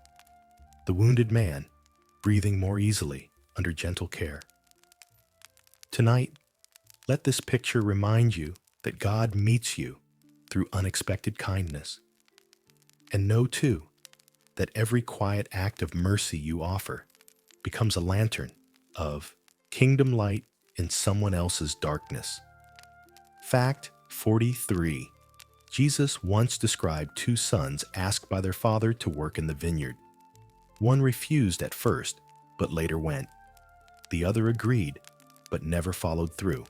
the wounded man breathing more easily under gentle care. Tonight, let this picture remind you that God meets you through unexpected kindness. And know, too, that every quiet act of mercy you offer becomes a lantern of kingdom light in someone else's darkness. Fact 43. Jesus once described two sons asked by their father to work in the vineyard. One refused at first, but later went. The other agreed, but never followed through.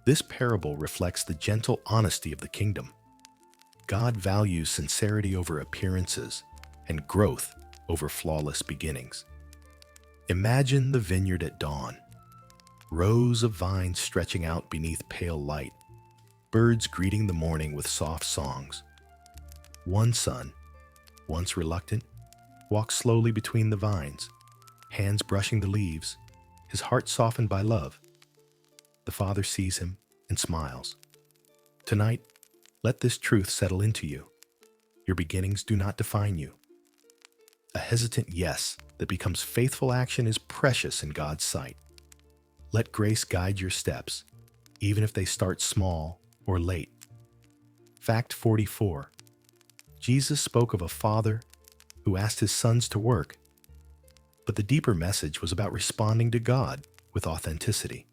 This parable reflects the gentle honesty of the kingdom. God values sincerity over appearances and growth over flawless beginnings. Imagine the vineyard at dawn. Rows of vines stretching out beneath pale light, birds greeting the morning with soft songs. One son, once reluctant, walks slowly between the vines, hands brushing the leaves, his heart softened by love. The father sees him and smiles. Tonight, let this truth settle into you. Your beginnings do not define you. A hesitant yes that becomes faithful action is precious in God's sight. Let grace guide your steps, even if they start small or late. Fact 44. Jesus spoke of a father who asked his sons to work, but the deeper message was about responding to God with authenticity.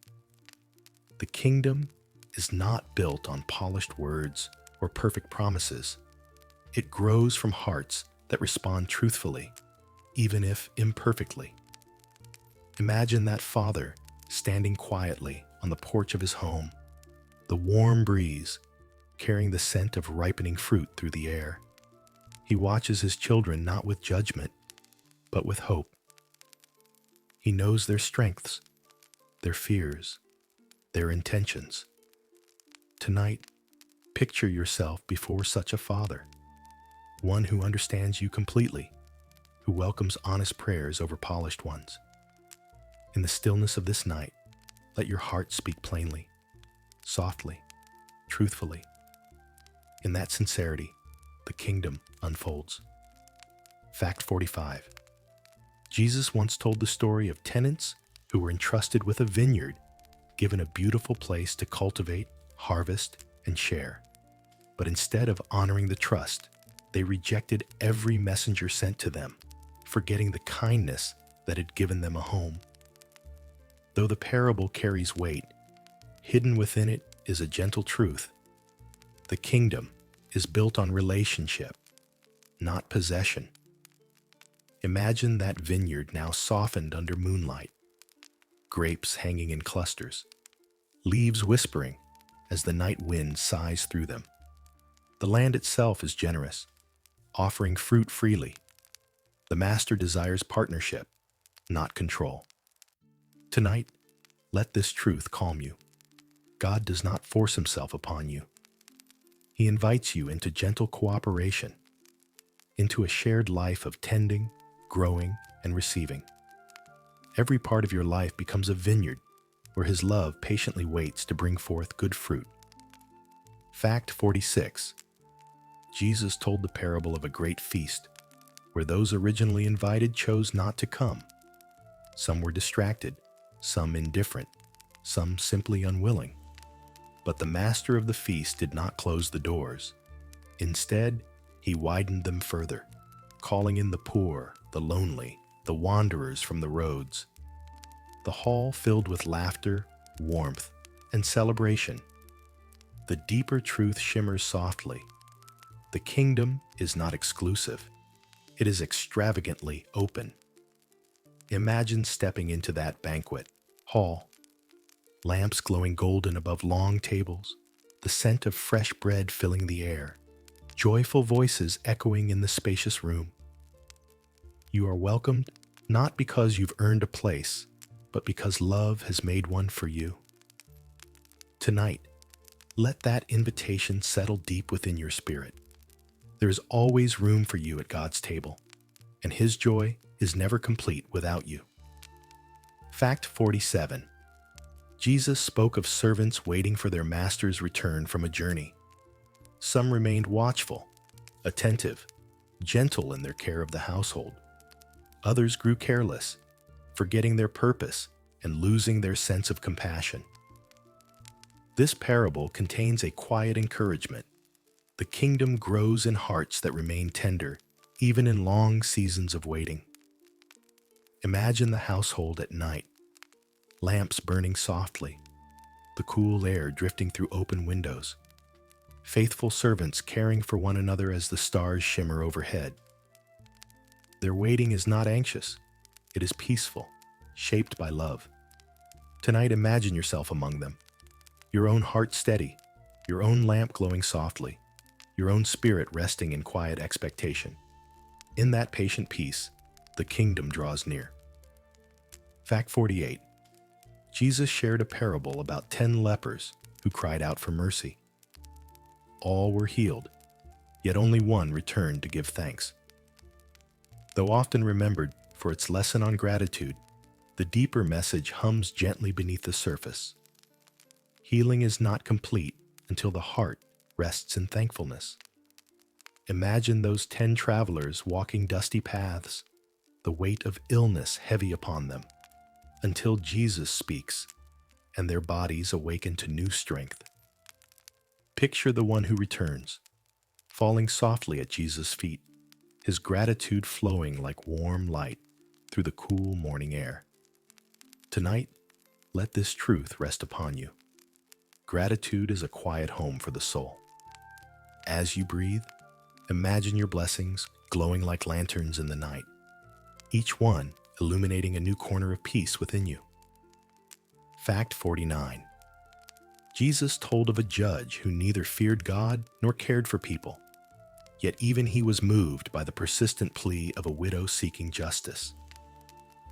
The kingdom is not built on polished words or perfect promises. It grows from hearts that respond truthfully, even if imperfectly. Imagine that father standing quietly on the porch of his home, the warm breeze carrying the scent of ripening fruit through the air. He watches his children not with judgment, but with hope. He knows their strengths, their fears, their intentions. Tonight, picture yourself before such a father, one who understands you completely, who welcomes honest prayers over polished ones. In the stillness of this night, let your heart speak plainly, softly, truthfully. In that sincerity, the kingdom unfolds. Fact 45. Jesus once told the story of tenants who were entrusted with a vineyard, given a beautiful place to cultivate, harvest, and share. But instead of honoring the trust, they rejected every messenger sent to them, forgetting the kindness that had given them a home. Though the parable carries weight, hidden within it is a gentle truth. The kingdom is built on relationship, not possession. Imagine that vineyard now softened under moonlight, grapes hanging in clusters, leaves whispering as the night wind sighs through them. The land itself is generous, offering fruit freely. The master desires partnership, not control. Tonight, let this truth calm you. God does not force himself upon you. He invites you into gentle cooperation, into a shared life of tending, growing, and receiving. Every part of your life becomes a vineyard where his love patiently waits to bring forth good fruit. Fact 46. Jesus told the parable of a great feast where those originally invited chose not to come. Some were distracted, some indifferent, some simply unwilling. But the master of the feast did not close the doors. Instead, he widened them further, calling in the poor, the lonely, the wanderers from the roads. The hall filled with laughter, warmth, and celebration. The deeper truth shimmers softly. The kingdom is not exclusive. It is extravagantly open. Imagine stepping into that banquet hall, lamps glowing golden above long tables, the scent of fresh bread filling the air, joyful voices echoing in the spacious room. You are welcomed not because you've earned a place, but because love has made one for you. Tonight, let that invitation settle deep within your spirit. There is always room for you at God's table, and his joy is never complete without you. Fact 47. Jesus spoke of servants waiting for their master's return from a journey. Some remained watchful, attentive, gentle in their care of the household. Others grew careless, forgetting their purpose and losing their sense of compassion. This parable contains a quiet encouragement. The kingdom grows in hearts that remain tender, even in long seasons of waiting. Imagine the household at night, lamps burning softly, the cool air drifting through open windows, faithful servants caring for one another as the stars shimmer overhead. Their waiting is not anxious, it is peaceful, shaped by love. Tonight, imagine yourself among them, your own heart steady, your own lamp glowing softly, your own spirit resting in quiet expectation. In that patient peace, the kingdom draws near. Fact 48. Jesus shared a parable about 10 lepers who cried out for mercy. All were healed, yet only one returned to give thanks. Though often remembered for its lesson on gratitude, the deeper message hums gently beneath the surface. Healing is not complete until the heart rests in thankfulness. Imagine those 10 travelers walking dusty paths, the weight of illness heavy upon them, until Jesus speaks and their bodies awaken to new strength. Picture the one who returns, falling softly at Jesus' feet, his gratitude flowing like warm light through the cool morning air. Tonight, let this truth rest upon you. Gratitude is a quiet home for the soul. As you breathe, imagine your blessings glowing like lanterns in the night, each one illuminating a new corner of peace within you. Fact 49. Jesus told of a judge who neither feared God nor cared for people, yet even he was moved by the persistent plea of a widow seeking justice.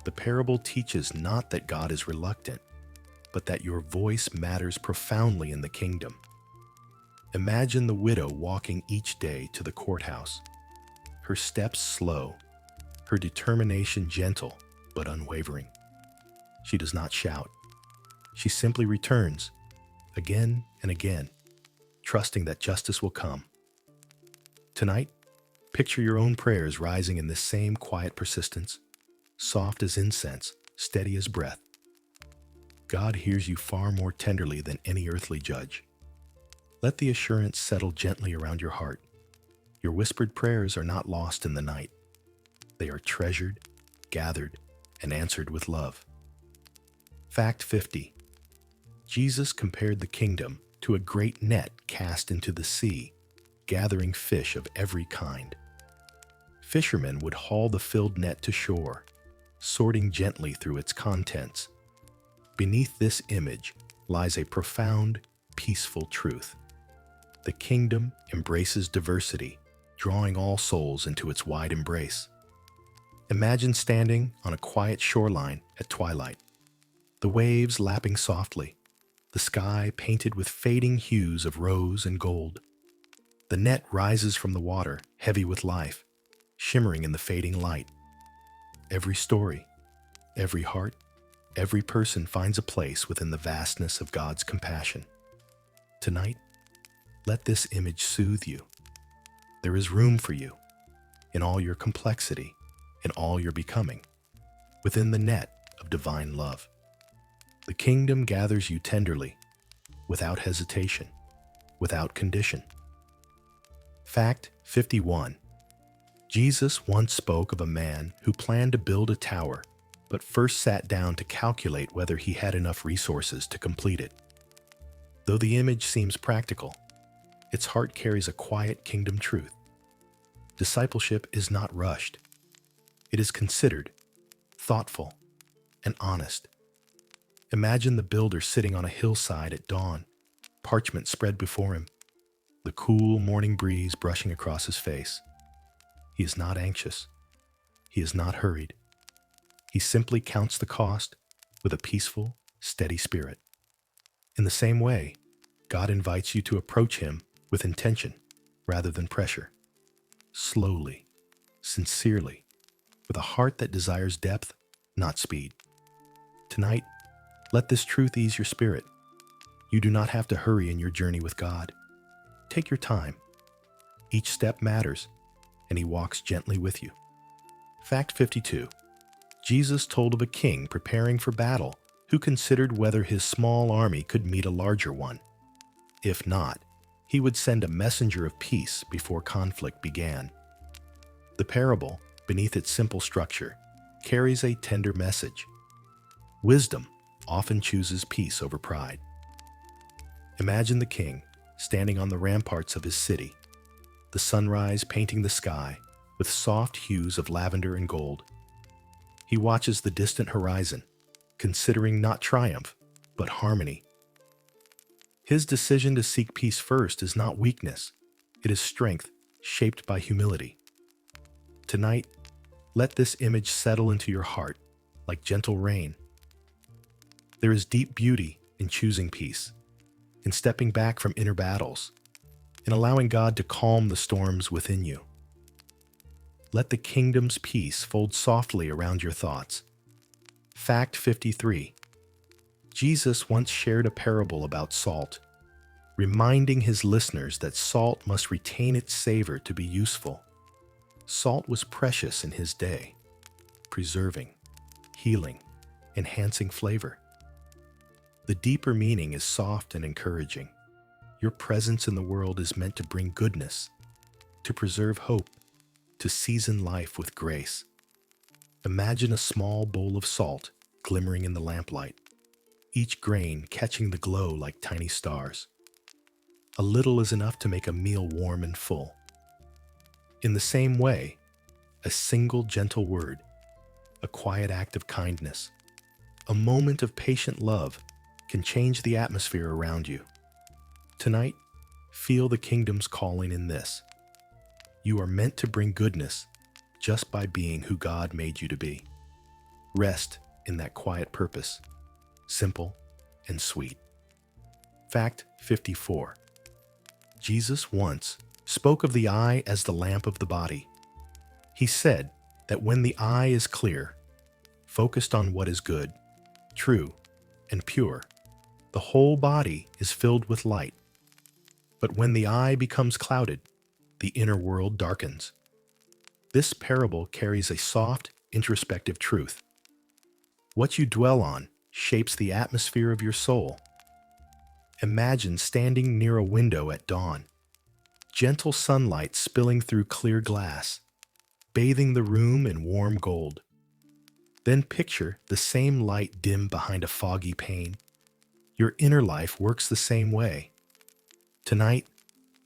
The parable teaches not that God is reluctant, but that your voice matters profoundly in the kingdom. Imagine the widow walking each day to the courthouse, her steps slow, her determination gentle but unwavering. She does not shout. She simply returns, again and again, trusting that justice will come. Tonight, picture your own prayers rising in this same quiet persistence, soft as incense, steady as breath. God hears you far more tenderly than any earthly judge. Let the assurance settle gently around your heart. Your whispered prayers are not lost in the night. They are treasured, gathered, and answered with love. Fact 50. Jesus compared the kingdom to a great net cast into the sea, gathering fish of every kind. Fishermen would haul the filled net to shore, sorting gently through its contents. Beneath this image lies a profound, peaceful truth. The kingdom embraces diversity, drawing all souls into its wide embrace. Imagine standing on a quiet shoreline at twilight, the waves lapping softly, the sky painted with fading hues of rose and gold. The net rises from the water, heavy with life, shimmering in the fading light. Every story, every heart, every person finds a place within the vastness of God's compassion. Tonight, let this image soothe you. There is room for you, in all your complexity, in all your becoming, within the net of divine love. The kingdom gathers you tenderly, without hesitation, without condition. Fact 51. Jesus once spoke of a man who planned to build a tower, but first sat down to calculate whether he had enough resources to complete it. Though the image seems practical, its heart carries a quiet kingdom truth. Discipleship is not rushed. It is considered, thoughtful, and honest. Imagine the builder sitting on a hillside at dawn, parchment spread before him, the cool morning breeze brushing across his face. He is not anxious. He is not hurried. He simply counts the cost with a peaceful, steady spirit. In the same way, God invites you to approach Him with intention rather than pressure. Slowly, sincerely, with a heart that desires depth, not speed. Tonight, let this truth ease your spirit. You do not have to hurry in your journey with God. Take your time. Each step matters, and He walks gently with you. Fact 52. Jesus told of a king preparing for battle who considered whether his small army could meet a larger one. If not, he would send a messenger of peace before conflict began. The parable, beneath its simple structure, carries a tender message. Wisdom often chooses peace over pride. Imagine the king standing on the ramparts of his city, the sunrise painting the sky with soft hues of lavender and gold. He watches the distant horizon, considering not triumph, but harmony. His decision to seek peace first is not weakness, it is strength shaped by humility. Tonight, let this image settle into your heart like gentle rain. There is deep beauty in choosing peace, in stepping back from inner battles, in allowing God to calm the storms within you. Let the kingdom's peace fold softly around your thoughts. Fact 53. Jesus once shared a parable about salt, reminding his listeners that salt must retain its savor to be useful. Salt was precious in his day, preserving, healing, enhancing flavor. The deeper meaning is soft and encouraging. Your presence in the world is meant to bring goodness, to preserve hope, to season life with grace. Imagine a small bowl of salt glimmering in the lamplight, each grain catching the glow like tiny stars. A little is enough to make a meal warm and full. In the same way, a single gentle word, a quiet act of kindness, a moment of patient love can change the atmosphere around you. Tonight, feel the kingdom's calling in this. You are meant to bring goodness just by being who God made you to be. Rest in that quiet purpose, simple and sweet. Fact 54. Jesus once spoke of the eye as the lamp of the body. He said that when the eye is clear, focused on what is good, true, and pure, the whole body is filled with light. But when the eye becomes clouded, the inner world darkens. This parable carries a soft, introspective truth. What you dwell on shapes the atmosphere of your soul. Imagine standing near a window at dawn, gentle sunlight spilling through clear glass. bathing the room in warm gold. Then picture the same light dim behind a foggy pane. Your inner life works the same way. Tonight,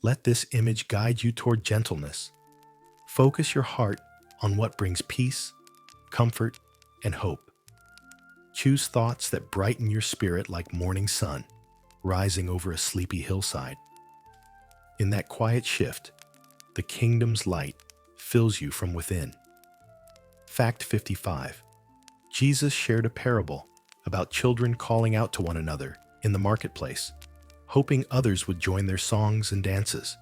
let this image guide you toward gentleness. Focus your heart on what brings peace, comfort, and hope. Choose thoughts that brighten your spirit like morning sun, rising over a sleepy hillside. In that quiet shift, the kingdom's light fills you from within. Fact 55. Jesus shared a parable about children calling out to one another in the marketplace, hoping others would join their songs and dances.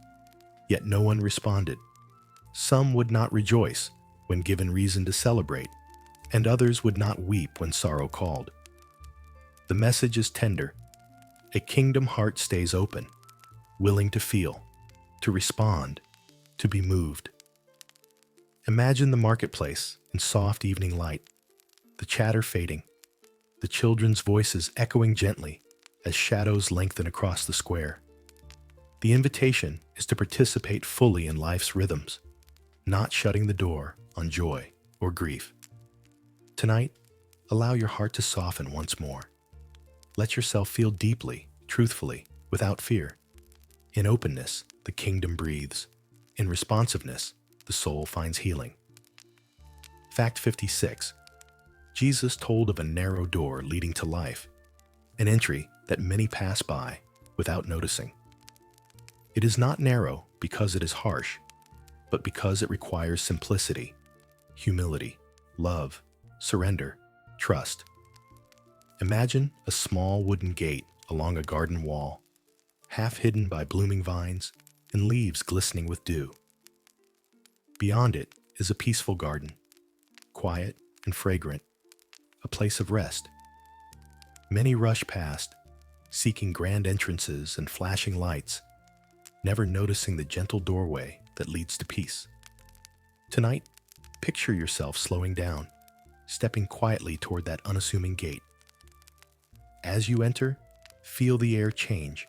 Yet no one responded. Some would not rejoice when given reason to celebrate, and others would not weep when sorrow called. The message is tender. A kingdom heart stays open, willing to feel, to respond, to be moved. Imagine the marketplace in soft evening light, the chatter fading, the children's voices echoing gently as shadows lengthen across the square. The invitation is to participate fully in life's rhythms, not shutting the door on joy or grief. Tonight, allow your heart to soften once more. Let yourself feel deeply, truthfully, without fear. In openness, the kingdom breathes. In responsiveness, the soul finds healing. Fact 56. Jesus told of a narrow door leading to life, an entry that many pass by without noticing. It is not narrow because it is harsh, but because it requires simplicity, humility, love, surrender, trust. Imagine a small wooden gate along a garden wall, half hidden by blooming vines and leaves glistening with dew. Beyond it is a peaceful garden, quiet and fragrant, a place of rest. Many rush past, seeking grand entrances and flashing lights, never noticing the gentle doorway that leads to peace. Tonight, picture yourself slowing down, stepping quietly toward that unassuming gate. As you enter, feel the air change.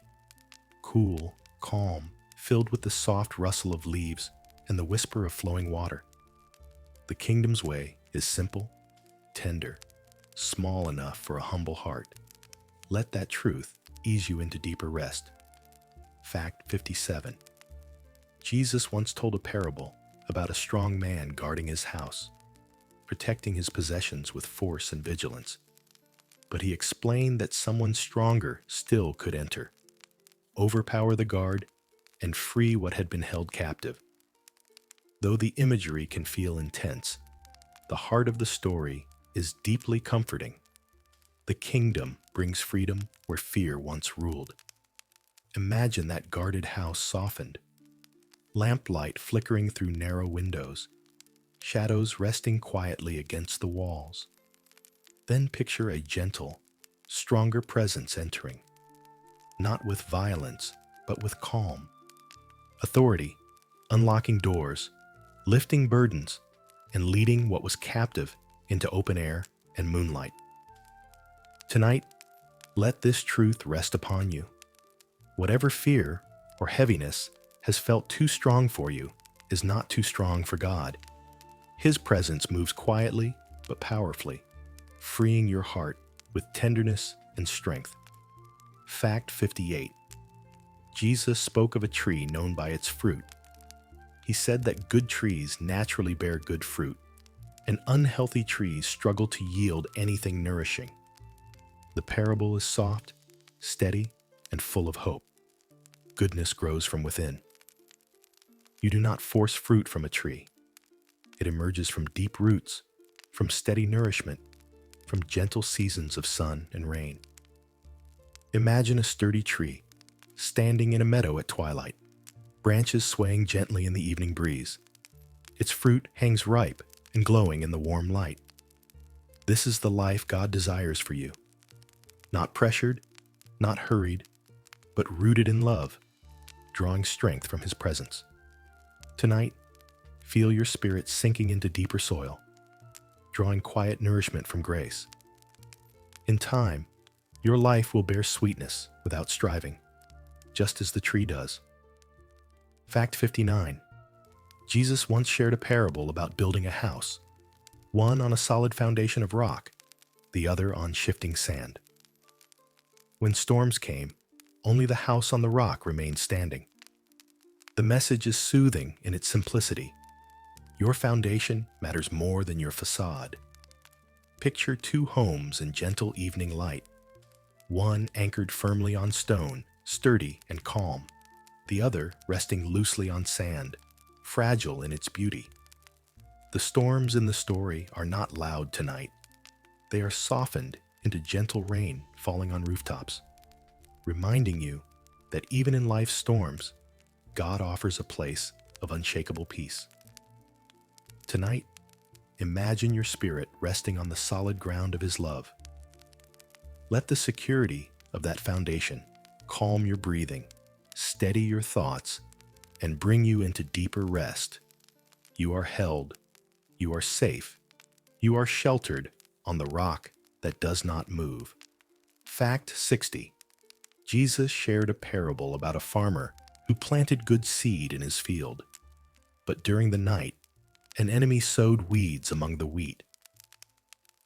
Cool, calm, filled with the soft rustle of leaves and the whisper of flowing water. The kingdom's way is simple, tender, small enough for a humble heart. Let that truth ease you into deeper rest. Fact 57. Jesus once told a parable about a strong man guarding his house, protecting his possessions with force and vigilance. But he explained that someone stronger still could enter, overpower the guard, and free what had been held captive. Though the imagery can feel intense, the heart of the story is deeply comforting. The kingdom brings freedom where fear once ruled. Imagine that guarded house softened, lamplight flickering through narrow windows, shadows resting quietly against the walls. Then picture a gentle, stronger presence entering, not with violence, but with calm. Authority, unlocking doors, lifting burdens, and leading what was captive into open air and moonlight. Tonight, let this truth rest upon you. Whatever fear or heaviness has felt too strong for you is not too strong for God. His presence moves quietly but powerfully, freeing your heart with tenderness and strength. Fact 58. Jesus spoke of a tree known by its fruit. He said that good trees naturally bear good fruit, and unhealthy trees struggle to yield anything nourishing. The parable is soft, steady, and full of hope. Goodness grows from within. You do not force fruit from a tree. It emerges from deep roots, from steady nourishment, from gentle seasons of sun and rain. Imagine a sturdy tree, standing in a meadow at twilight, branches swaying gently in the evening breeze. Its fruit hangs ripe and glowing in the warm light. This is the life God desires for you. Not pressured, not hurried, but rooted in love, drawing strength from His presence. Tonight, feel your spirit sinking into deeper soil, drawing quiet nourishment from grace. In time, your life will bear sweetness without striving, just as the tree does. Fact 59. Jesus once shared a parable about building a house, one on a solid foundation of rock, the other on shifting sand. When storms came, only the house on the rock remained standing. The message is soothing in its simplicity. Your foundation matters more than your facade. Picture two homes in gentle evening light, one anchored firmly on stone, sturdy and calm, the other resting loosely on sand, fragile in its beauty. The storms in the story are not loud tonight. They are softened into gentle rain falling on rooftops, reminding you that even in life's storms, God offers a place of unshakable peace. Tonight, imagine your spirit resting on the solid ground of His love. Let the security of that foundation calm your breathing, steady your thoughts, and bring you into deeper rest. You are held, you are safe, you are sheltered on the rock that does not move. Fact 60. Jesus shared a parable about a farmer who planted good seed in his field. But during the night, an enemy sowed weeds among the wheat.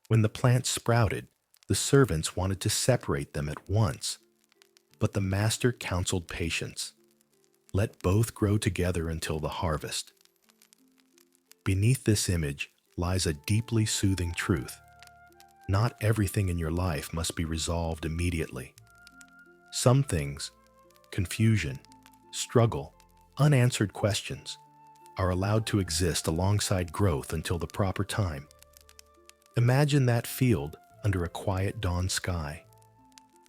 When the plants sprouted, the servants wanted to separate them at once, but the master counseled patience. Let both grow together until the harvest. Beneath this image lies a deeply soothing truth. Not everything in your life must be resolved immediately. Some things, confusion, struggle, unanswered questions, are allowed to exist alongside growth until the proper time. Imagine that field under a quiet dawn sky,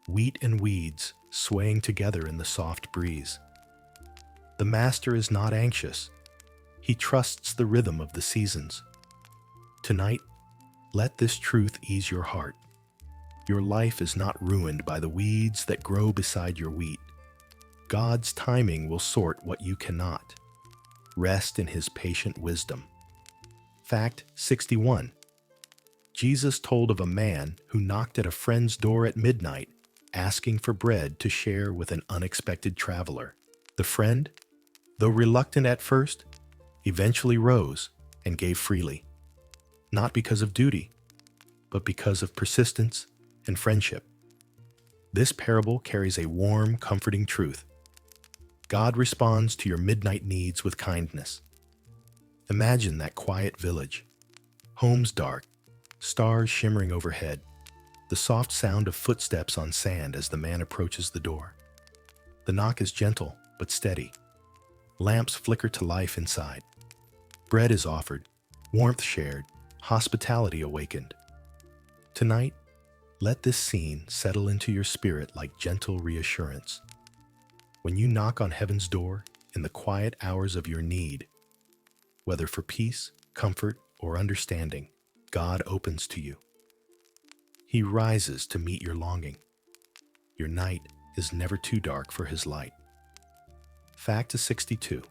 wheat and weeds swaying together in the soft breeze. The master is not anxious. He trusts the rhythm of the seasons. Tonight, let this truth ease your heart. Your life is not ruined by the weeds that grow beside your wheat. God's timing will sort what you cannot. Rest in His patient wisdom. Fact 61. Jesus told of a man who knocked at a friend's door at midnight, asking for bread to share with an unexpected traveler. The friend, though reluctant at first, eventually rose and gave freely. Not because of duty, but because of persistence and friendship. This parable carries a warm, comforting truth. God responds to your midnight needs with kindness. Imagine that quiet village. Homes dark, stars shimmering overhead, the soft sound of footsteps on sand as the man approaches the door. The knock is gentle but steady. Lamps flicker to life inside. Bread is offered, warmth shared, hospitality awakened. Tonight, let this scene settle into your spirit like gentle reassurance. When you knock on heaven's door in the quiet hours of your need, whether for peace, comfort, or understanding, God opens to you. He rises to meet your longing. Your night is never too dark for His light. Fact 62.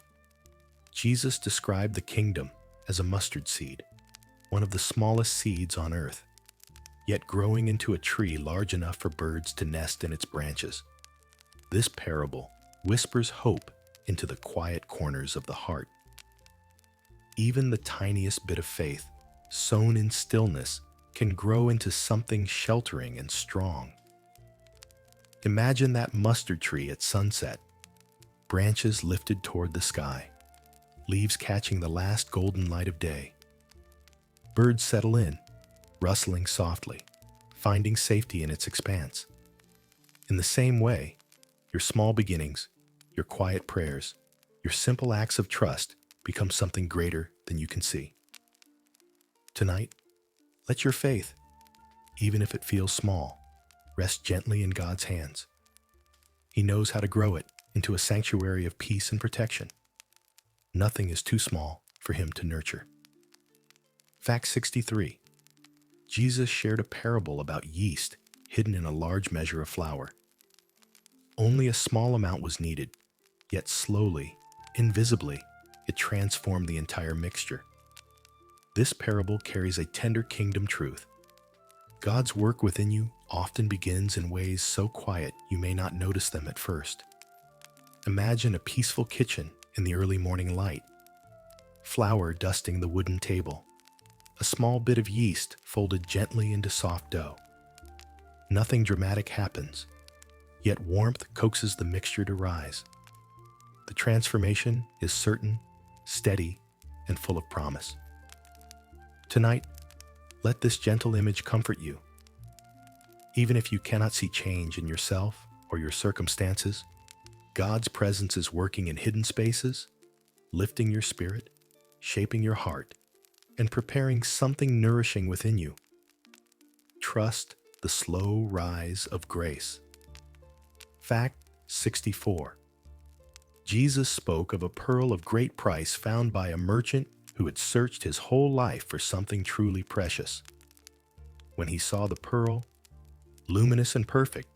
Jesus described the kingdom as a mustard seed, one of the smallest seeds on earth, yet growing into a tree large enough for birds to nest in its branches. This parable whispers hope into the quiet corners of the heart. Even the tiniest bit of faith, sown in stillness, can grow into something sheltering and strong. Imagine that mustard tree at sunset, branches lifted toward the sky, leaves catching the last golden light of day. Birds settle in, rustling softly, finding safety in its expanse. In the same way, your small beginnings, your quiet prayers, your simple acts of trust become something greater than you can see. Tonight, let your faith, even if it feels small, rest gently in God's hands. He knows how to grow it into a sanctuary of peace and protection. Nothing is too small for Him to nurture. Fact 63. Jesus shared a parable about yeast hidden in a large measure of flour. Only a small amount was needed, yet slowly, invisibly, it transformed the entire mixture. This parable carries a tender kingdom truth. God's work within you often begins in ways so quiet you may not notice them at first. Imagine a peaceful kitchen in the early morning light. flour dusting the wooden table, a small bit of yeast folded gently into soft dough. Nothing dramatic happens, yet warmth coaxes the mixture to rise. The transformation is certain, steady, and full of promise. Tonight, let this gentle image comfort you. Even if you cannot see change in yourself or your circumstances, God's presence is working in hidden spaces, lifting your spirit, shaping your heart, and preparing something nourishing within you. Trust the slow rise of grace. Fact 64. Jesus spoke of a pearl of great price found by a merchant who had searched his whole life for something truly precious. When he saw the pearl, luminous and perfect,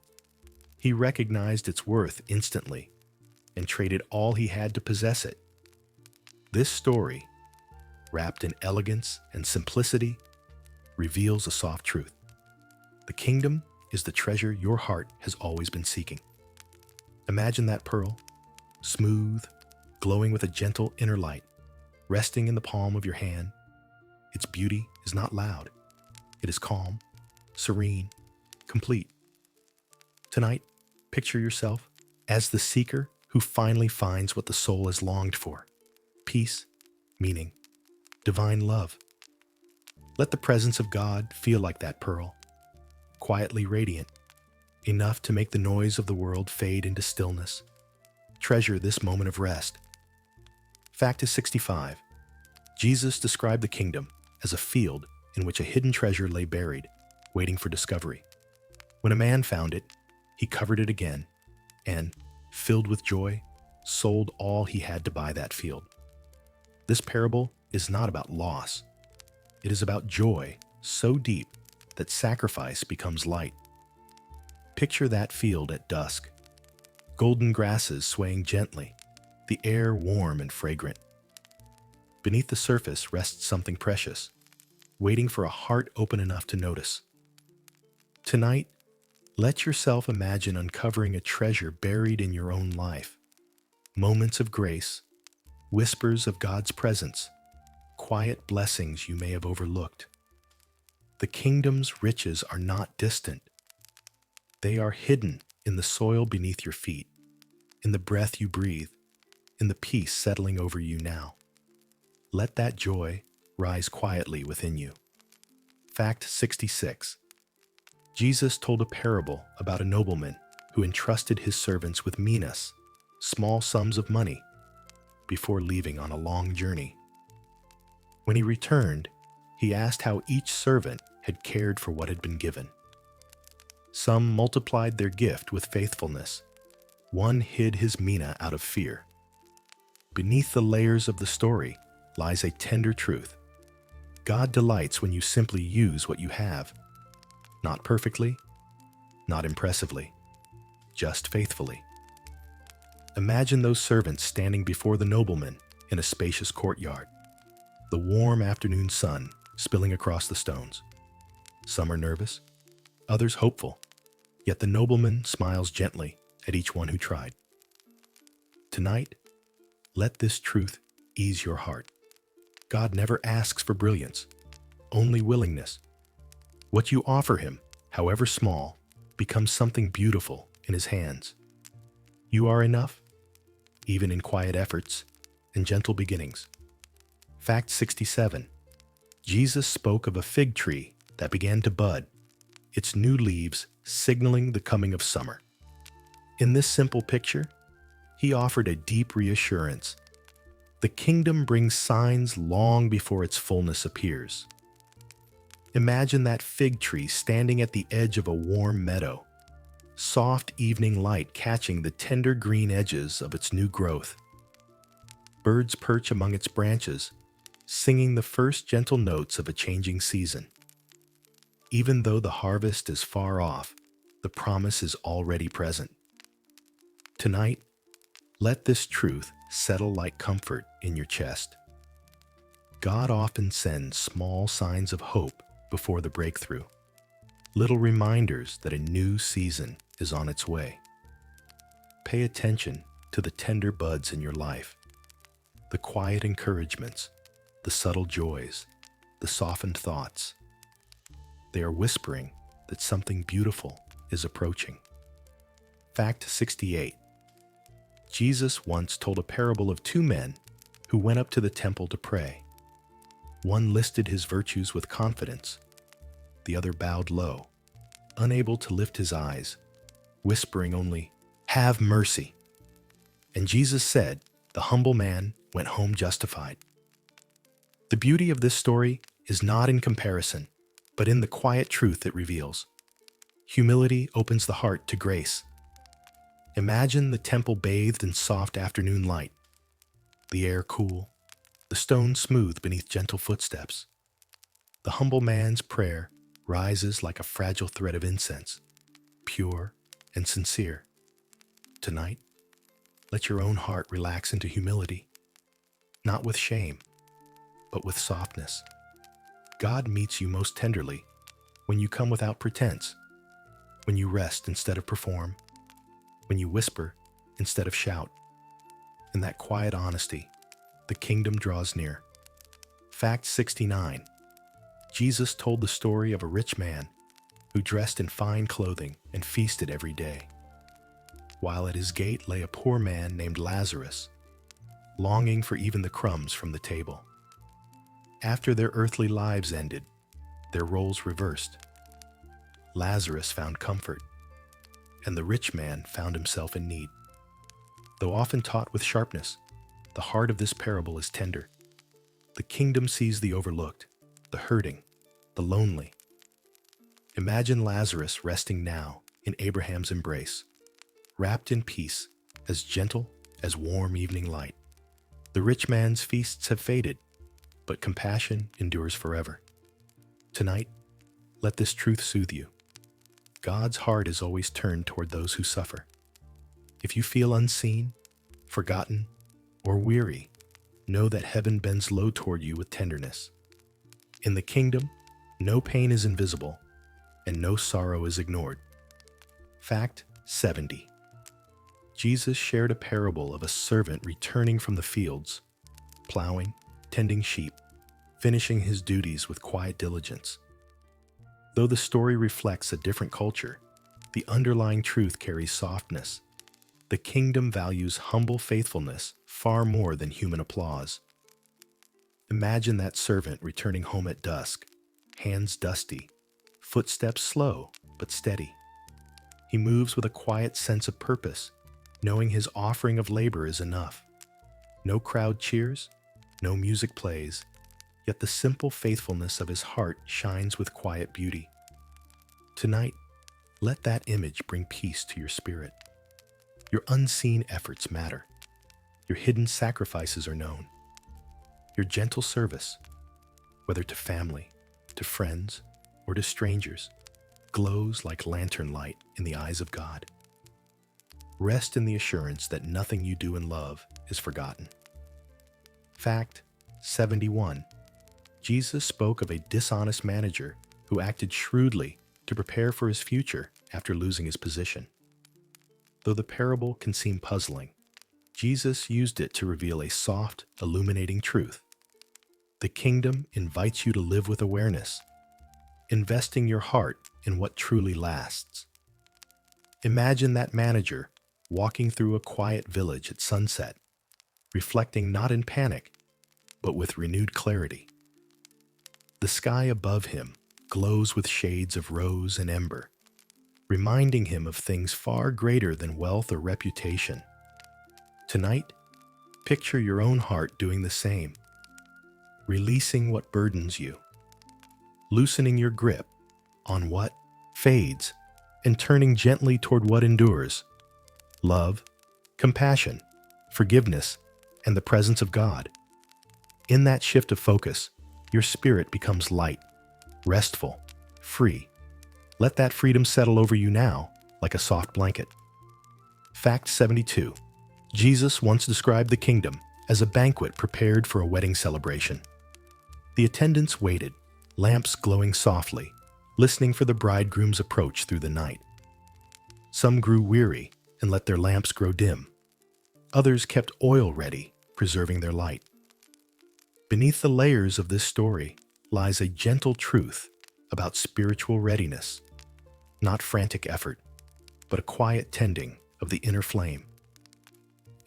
he recognized its worth instantly and traded all he had to possess it. This story, wrapped in elegance and simplicity, reveals a soft truth. The kingdom is the treasure your heart has always been seeking. Imagine that pearl, smooth, glowing with a gentle inner light, resting in the palm of your hand. Its beauty is not loud. It is calm, serene, complete. Tonight, picture yourself as the seeker who finally finds what the soul has longed for: peace, meaning, divine love. Let the presence of God feel like that pearl, quietly radiant, enough to make the noise of the world fade into stillness. Treasure this moment of rest. Fact is 65. Jesus described the kingdom as a field in which a hidden treasure lay buried, waiting for discovery. When a man found it, he covered it again and, filled with joy, sold all he had to buy that field. This parable is not about loss. It is about joy so deep that sacrifice becomes light. Picture that field at dusk. Golden grasses swaying gently, the air warm and fragrant. Beneath the surface rests something precious, waiting for a heart open enough to notice. Tonight, let yourself imagine uncovering a treasure buried in your own life. Moments of grace, whispers of God's presence, quiet blessings you may have overlooked. The kingdom's riches are not distant. They are hidden in the soil beneath your feet, in the breath you breathe, in the peace settling over you now. Let that joy rise quietly within you. Fact 66. Jesus told a parable about a nobleman who entrusted his servants with minas, small sums of money, before leaving on a long journey. When he returned, he asked how each servant had cared for what had been given. Some multiplied their gift with faithfulness. One hid his mina out of fear. Beneath the layers of the story lies a tender truth. God delights when you simply use what you have. Not perfectly, not impressively, just faithfully. Imagine those servants standing before the nobleman in a spacious courtyard, the warm afternoon sun spilling across the stones. Some are nervous, others hopeful, yet the nobleman smiles gently at each one who tried. Tonight, let this truth ease your heart. God never asks for brilliance, only willingness. What you offer him, however small, becomes something beautiful in his hands. You are enough, even in quiet efforts and gentle beginnings. Fact 67. Jesus spoke of a fig tree that began to bud, its new leaves signaling the coming of summer. In this simple picture, he offered a deep reassurance. The kingdom brings signs long before its fullness appears. Imagine that fig tree standing at the edge of a warm meadow, soft evening light catching the tender green edges of its new growth. Birds perch among its branches, singing the first gentle notes of a changing season. Even though the harvest is far off, the promise is already present. Tonight, let this truth settle like comfort in your chest. God often sends small signs of hope before the breakthrough, little reminders that a new season is on its way. Pay attention to the tender buds in your life, the quiet encouragements the subtle joys, the softened thoughts. They are whispering that something beautiful is approaching. Fact 68. Jesus once told a parable of two men who went up to the temple to pray. One listed his virtues with confidence. The other bowed low, unable to lift his eyes, whispering only, "Have mercy." And Jesus said, the humble man went home justified. The beauty of this story is not in comparison, but in the quiet truth it reveals. Humility opens the heart to grace. Imagine the temple bathed in soft afternoon light, the air cool, the stones smooth beneath gentle footsteps. The humble man's prayer rises like a fragile thread of incense, pure and sincere. Tonight, let your own heart relax into humility, not with shame, but with softness. God meets you most tenderly when you come without pretense, when you rest instead of perform, when you whisper instead of shout. In that quiet honesty, the kingdom draws near. Fact 69. Jesus told the story of a rich man who dressed in fine clothing and feasted every day, while at his gate lay a poor man named Lazarus, longing for even the crumbs from the table. After their earthly lives ended, their roles reversed. Lazarus found comfort, and the rich man found himself in need. Though often taught with sharpness, the heart of this parable is tender. The kingdom sees the overlooked, the hurting, the lonely. Imagine Lazarus resting now in Abraham's embrace, wrapped in peace, as gentle as warm evening light. The rich man's feasts have faded, but compassion endures forever. Tonight, let this truth soothe you. God's heart is always turned toward those who suffer. If you feel unseen, forgotten, or weary, know that heaven bends low toward you with tenderness. In the kingdom, no pain is invisible, and no sorrow is ignored. Fact 70. Jesus shared a parable of a servant returning from the fields, plowing, tending sheep, finishing his duties with quiet diligence. Though the story reflects a different culture, the underlying truth carries softness. The kingdom values humble faithfulness far more than human applause. Imagine that servant returning home at dusk, hands dusty, footsteps slow but steady. He moves with a quiet sense of purpose, knowing his offering of labor is enough. No crowd cheers, no music plays, yet the simple faithfulness of his heart shines with quiet beauty. Tonight, let that image bring peace to your spirit. Your unseen efforts matter. Your hidden sacrifices are known. Your gentle service, whether to family, to friends, or to strangers, glows like lantern light in the eyes of God. Rest in the assurance that nothing you do in love is forgotten. Fact 71. Jesus spoke of a dishonest manager who acted shrewdly to prepare for his future after losing his position. Though the parable can seem puzzling, Jesus used it to reveal a soft, illuminating truth. The kingdom invites you to live with awareness, investing your heart in what truly lasts. Imagine that manager walking through a quiet village at sunset, reflecting not in panic, but with renewed clarity. The sky above him glows with shades of rose and ember, reminding him of things far greater than wealth or reputation. Tonight, picture your own heart doing the same, releasing what burdens you, loosening your grip on what fades, and turning gently toward what endures. Love, compassion, forgiveness, and the presence of God. In that shift of focus, your spirit becomes light, restful, free. Let that freedom settle over you now like a soft blanket. Fact 72. Jesus once described the kingdom as a banquet prepared for a wedding celebration. The attendants waited, lamps glowing softly, listening for the bridegroom's approach through the night. Some grew weary and let their lamps grow dim. Others kept oil ready, preserving their light. Beneath the layers of this story lies a gentle truth about spiritual readiness, not frantic effort, but a quiet tending of the inner flame.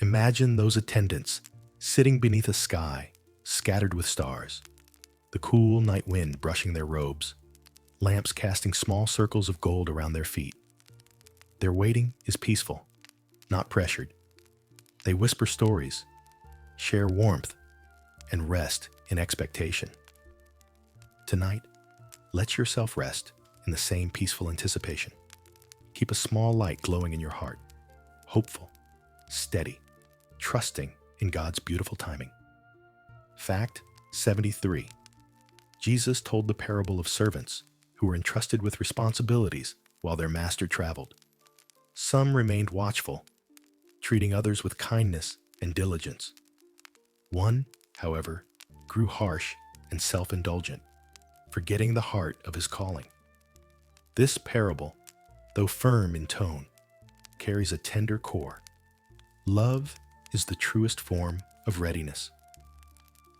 Imagine those attendants sitting beneath a sky scattered with stars, the cool night wind brushing their robes, lamps casting small circles of gold around their feet. Their waiting is peaceful, not pressured. They whisper stories, share warmth, and rest in expectation. Tonight, let yourself rest in the same peaceful anticipation. Keep a small light glowing in your heart, hopeful, steady, trusting in God's beautiful timing. Fact 73. Jesus told the parable of servants who were entrusted with responsibilities while their master traveled. Some remained watchful, treating others with kindness and diligence. One, however, grew harsh and self-indulgent, forgetting the heart of his calling. This parable, though firm in tone, carries a tender core. Love is the truest form of readiness.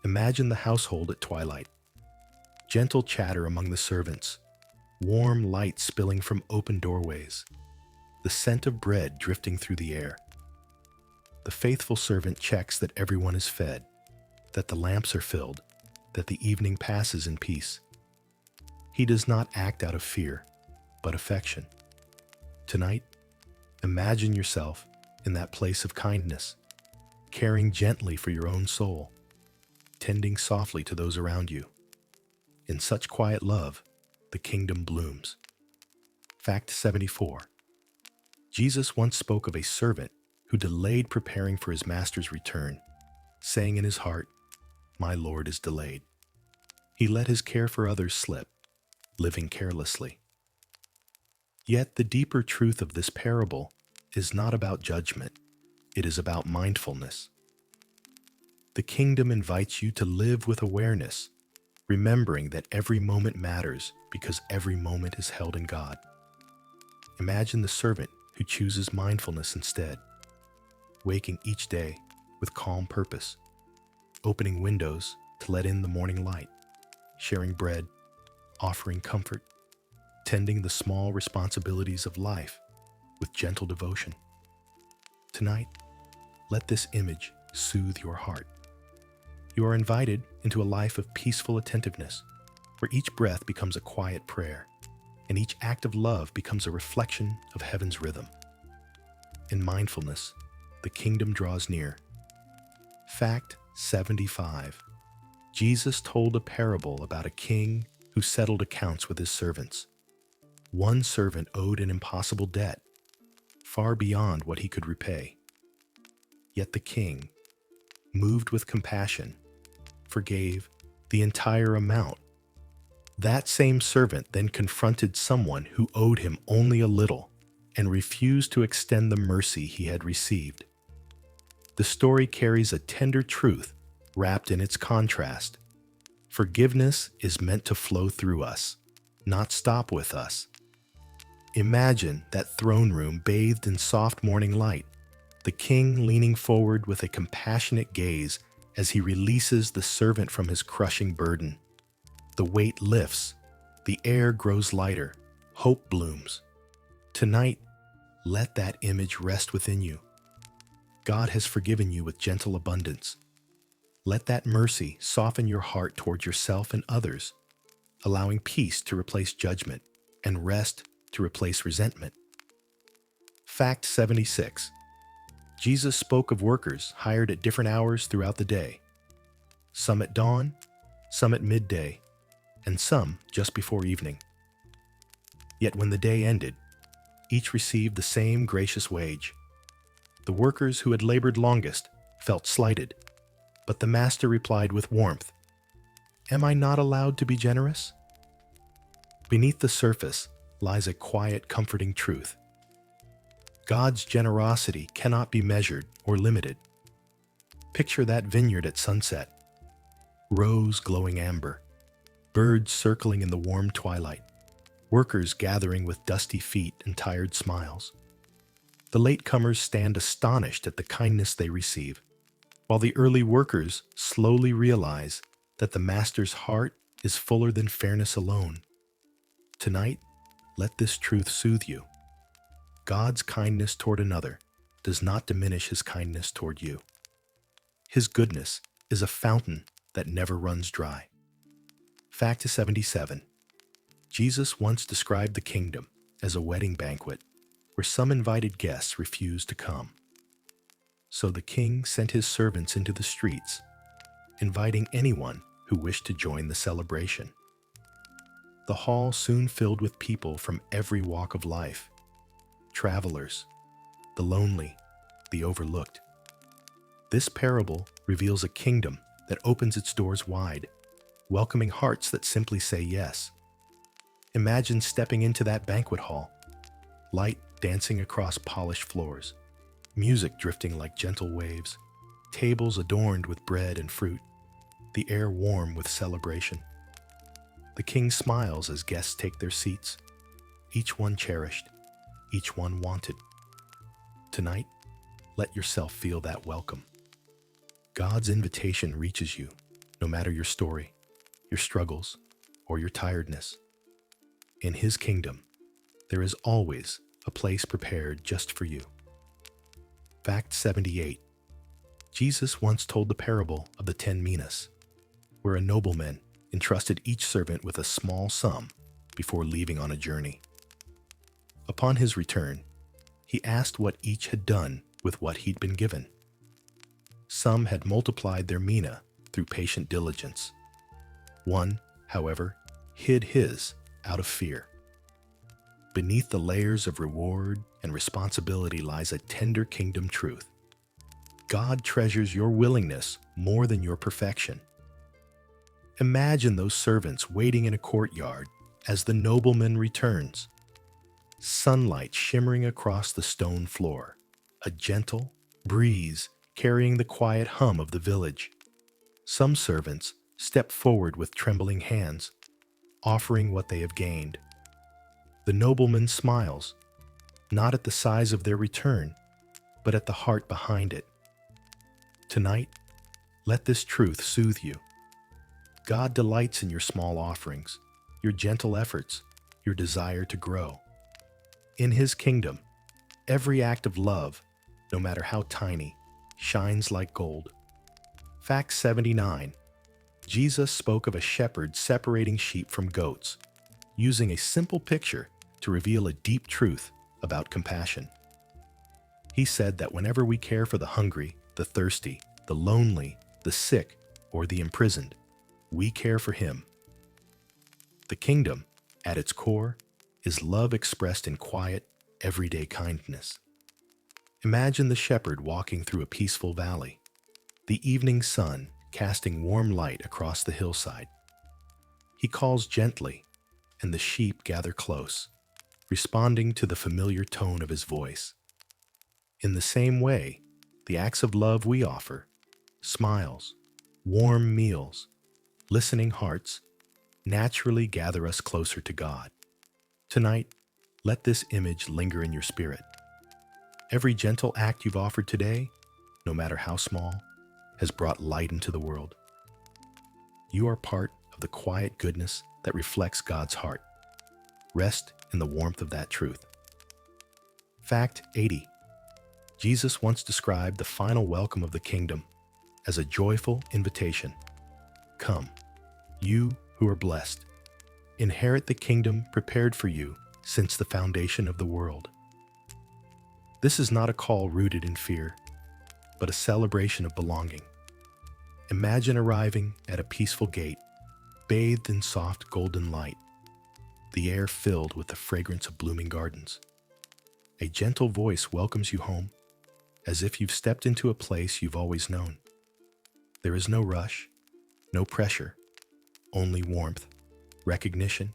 Imagine the household at twilight. Gentle chatter among the servants, warm light spilling from open doorways, the scent of bread drifting through the air. The faithful servant checks that everyone is fed, that the lamps are filled, that the evening passes in peace. He does not act out of fear, but affection. Tonight, imagine yourself in that place of kindness, caring gently for your own soul, tending softly to those around you. In such quiet love, the kingdom blooms. Fact 74. Jesus once spoke of a servant who delayed preparing for his master's return, saying in his heart, "My Lord is delayed." He let his care for others slip, living carelessly. Yet the deeper truth of this parable is not about judgment, it is about mindfulness. The kingdom invites you to live with awareness, remembering that every moment matters because every moment is held in God. Imagine the servant who chooses mindfulness instead, waking each day with calm purpose, opening windows to let in the morning light, sharing bread, offering comfort, tending the small responsibilities of life with gentle devotion. Tonight, let this image soothe your heart. You are invited into a life of peaceful attentiveness, where each breath becomes a quiet prayer, and each act of love becomes a reflection of heaven's rhythm. In mindfulness, the kingdom draws near. Fact 75. Jesus told a parable about a king who settled accounts with his servants. One servant owed an impossible debt, far beyond what he could repay. Yet the king, moved with compassion, forgave the entire amount. That same servant then confronted someone who owed him only a little and refused to extend the mercy he had received. The story carries a tender truth wrapped in its contrast. Forgiveness is meant to flow through us, not stop with us. Imagine that throne room bathed in soft morning light, the king leaning forward with a compassionate gaze as he releases the servant from his crushing burden. The weight lifts, the air grows lighter, hope blooms. Tonight, let that image rest within you. God has forgiven you with gentle abundance. Let that mercy soften your heart toward yourself and others, allowing peace to replace judgment and rest to replace resentment. Fact 76. Jesus spoke of workers hired at different hours throughout the day. Some at dawn, some at midday, and some just before evening. Yet when the day ended, each received the same gracious wage. The workers who had labored longest felt slighted, but the master replied with warmth, "Am I not allowed to be generous?" Beneath the surface lies a quiet, comforting truth. God's generosity cannot be measured or limited. Picture that vineyard at sunset. Rows glowing amber, birds circling in the warm twilight, workers gathering with dusty feet and tired smiles. The latecomers stand astonished at the kindness they receive, while the early workers slowly realize that the Master's heart is fuller than fairness alone. Tonight, let this truth soothe you. God's kindness toward another does not diminish his kindness toward you. His goodness is a fountain that never runs dry. Fact 77. Jesus once described the kingdom as a wedding banquet where some invited guests refused to come. So the king sent his servants into the streets, inviting anyone who wished to join the celebration. The hall soon filled with people from every walk of life: travelers, the lonely, the overlooked. This parable reveals a kingdom that opens its doors wide, welcoming hearts that simply say yes. Imagine stepping into that banquet hall, light dancing across polished floors, music drifting like gentle waves, tables adorned with bread and fruit, the air warm with celebration. The king smiles as guests take their seats, each one cherished, each one wanted. Tonight, let yourself feel that welcome. God's invitation reaches you, no matter your story, your struggles, or your tiredness. In his kingdom, there is always a place prepared just for you. Fact 78. Jesus once told the parable of the 10 minas, where a nobleman entrusted each servant with a small sum before leaving on a journey. Upon his return, he asked what each had done with what he'd been given. Some had multiplied their mina through patient diligence. One, however, hid his out of fear. Beneath the layers of reward and responsibility lies a tender kingdom truth. God treasures your willingness more than your perfection. Imagine those servants waiting in a courtyard as the nobleman returns. Sunlight shimmering across the stone floor, a gentle breeze carrying the quiet hum of the village. Some servants step forward with trembling hands, offering what they have gained. The nobleman smiles, not at the size of their return, but at the heart behind it. Tonight, let this truth soothe you. God delights in your small offerings, your gentle efforts, your desire to grow. In his kingdom, every act of love, no matter how tiny, shines like gold. Fact 79. Jesus spoke of a shepherd separating sheep from goats, using a simple picture to reveal a deep truth about compassion. He said that whenever we care for the hungry, the thirsty, the lonely, the sick, or the imprisoned, we care for him. The kingdom, at its core, is love expressed in quiet, everyday kindness. Imagine the shepherd walking through a peaceful valley, the evening sun casting warm light across the hillside. He calls gently, and the sheep gather close, responding to the familiar tone of his voice. In the same way, the acts of love we offer, smiles, warm meals, listening hearts, naturally gather us closer to God. Tonight, let this image linger in your spirit. Every gentle act you've offered today, no matter how small, has brought light into the world. You are part of the quiet goodness that reflects God's heart. Rest in the warmth of that truth. Fact 80. Jesus once described the final welcome of the kingdom as a joyful invitation. Come, you who are blessed. Inherit the kingdom prepared for you since the foundation of the world. This is not a call rooted in fear, but a celebration of belonging. Imagine arriving at a peaceful gate, bathed in soft golden light, the air filled with the fragrance of blooming gardens. A gentle voice welcomes you home, as if you've stepped into a place you've always known. There is no rush, no pressure, only warmth, recognition,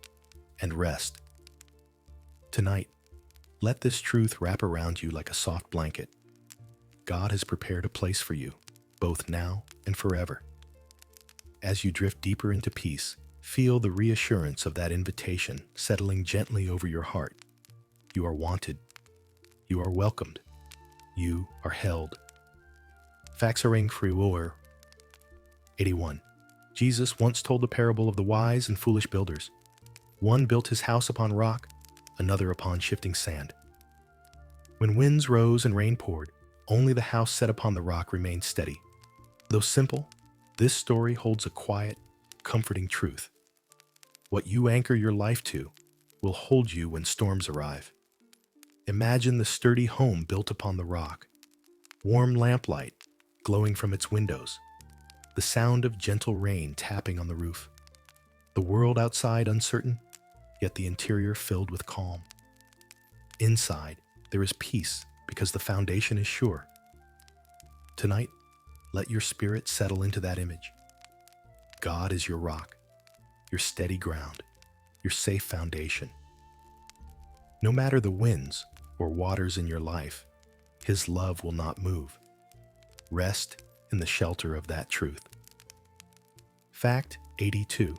and rest. Tonight, let this truth wrap around you like a soft blanket. God has prepared a place for you, both now and forever. As you drift deeper into peace, feel the reassurance of that invitation settling gently over your heart. You are wanted. You are welcomed. You are held. Faxering Friwoer 81. Jesus once told the parable of the wise and foolish builders. One built his house upon rock, another upon shifting sand. When winds rose and rain poured, only the house set upon the rock remained steady. Though simple, this story holds a quiet, comforting truth. What you anchor your life to will hold you when storms arrive. Imagine the sturdy home built upon the rock, warm lamplight glowing from its windows, the sound of gentle rain tapping on the roof, the world outside uncertain, yet the interior filled with calm. Inside, there is peace because the foundation is sure. Tonight, let your spirit settle into that image. God is your rock, your steady ground, your safe foundation. No matter the winds or waters in your life, His love will not move. Rest in the shelter of that truth. Fact 82.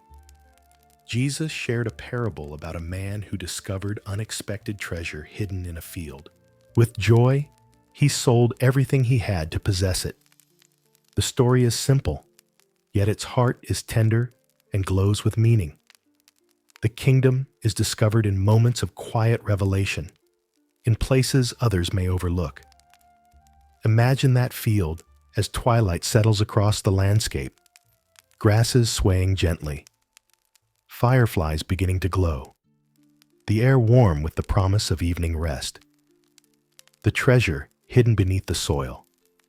Jesus shared a parable about a man who discovered unexpected treasure hidden in a field. With joy, he sold everything he had to possess it. The story is simple, yet its heart is tender and glows with meaning. The kingdom is discovered in moments of quiet revelation, in places others may overlook. Imagine that field as twilight settles across the landscape, grasses swaying gently, fireflies beginning to glow, the air warm with the promise of evening rest. The treasure, hidden beneath the soil,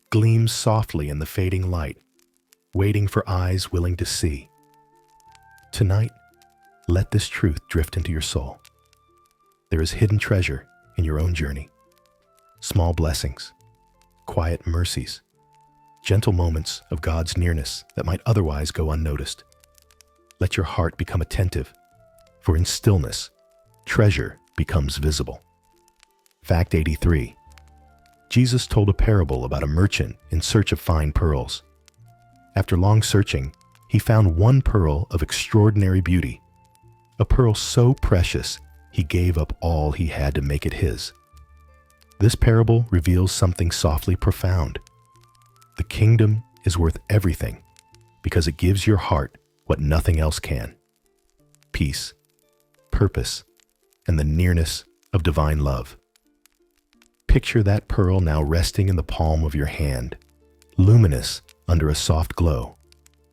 gleams softly in the fading light, waiting for eyes willing to see. Tonight, let this truth drift into your soul. There is hidden treasure in your own journey. Small blessings, quiet mercies, gentle moments of God's nearness that might otherwise go unnoticed. Let your heart become attentive, for in stillness, treasure becomes visible. Fact 83. Jesus told a parable about a merchant in search of fine pearls. After long searching, he found one pearl of extraordinary beauty, a pearl so precious he gave up all he had to make it his. This parable reveals something softly profound. The kingdom is worth everything because it gives your heart what nothing else can: peace, purpose, and the nearness of divine love. Picture that pearl now resting in the palm of your hand, luminous under a soft glow,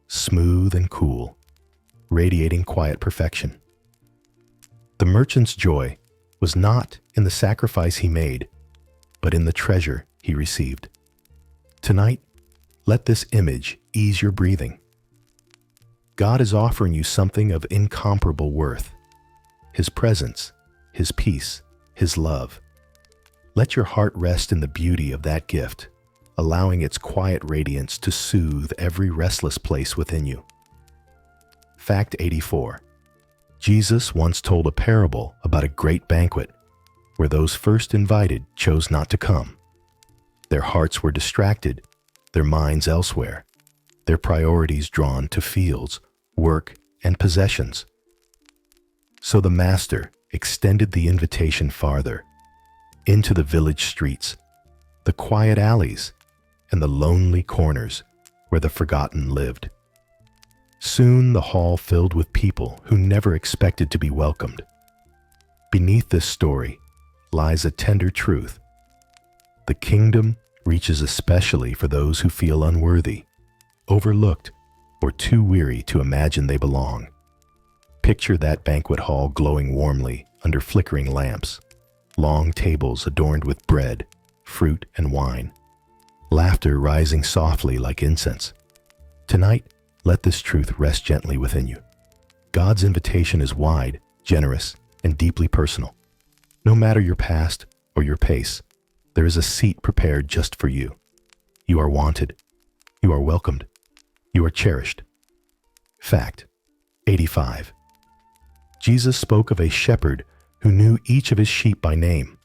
smooth and cool, radiating quiet perfection. The merchant's joy was not in the sacrifice he made, but in the treasure he received. Tonight, let this image ease your breathing. God is offering you something of incomparable worth: His presence, His peace, His love. Let your heart rest in the beauty of that gift, allowing its quiet radiance to soothe every restless place within you. Fact 84. Jesus once told a parable about a great banquet where those first invited chose not to come. Their hearts were distracted, their minds elsewhere, their priorities drawn to fields, work, and possessions. So the Master extended the invitation farther, into the village streets, the quiet alleys, and the lonely corners where the forgotten lived. Soon the hall filled with people who never expected to be welcomed. Beneath this story lies a tender truth. The kingdom reaches especially for those who feel unworthy, overlooked, or too weary to imagine they belong. Picture that banquet hall glowing warmly under flickering lamps, long tables adorned with bread, fruit, and wine, laughter rising softly like incense. Tonight, let this truth rest gently within you. God's invitation is wide, generous, and deeply personal. No matter your past or your pace, there is a seat prepared just for you. You are wanted. You are welcomed. You are cherished. Fact 85. Jesus spoke of a shepherd who knew each of his sheep by name.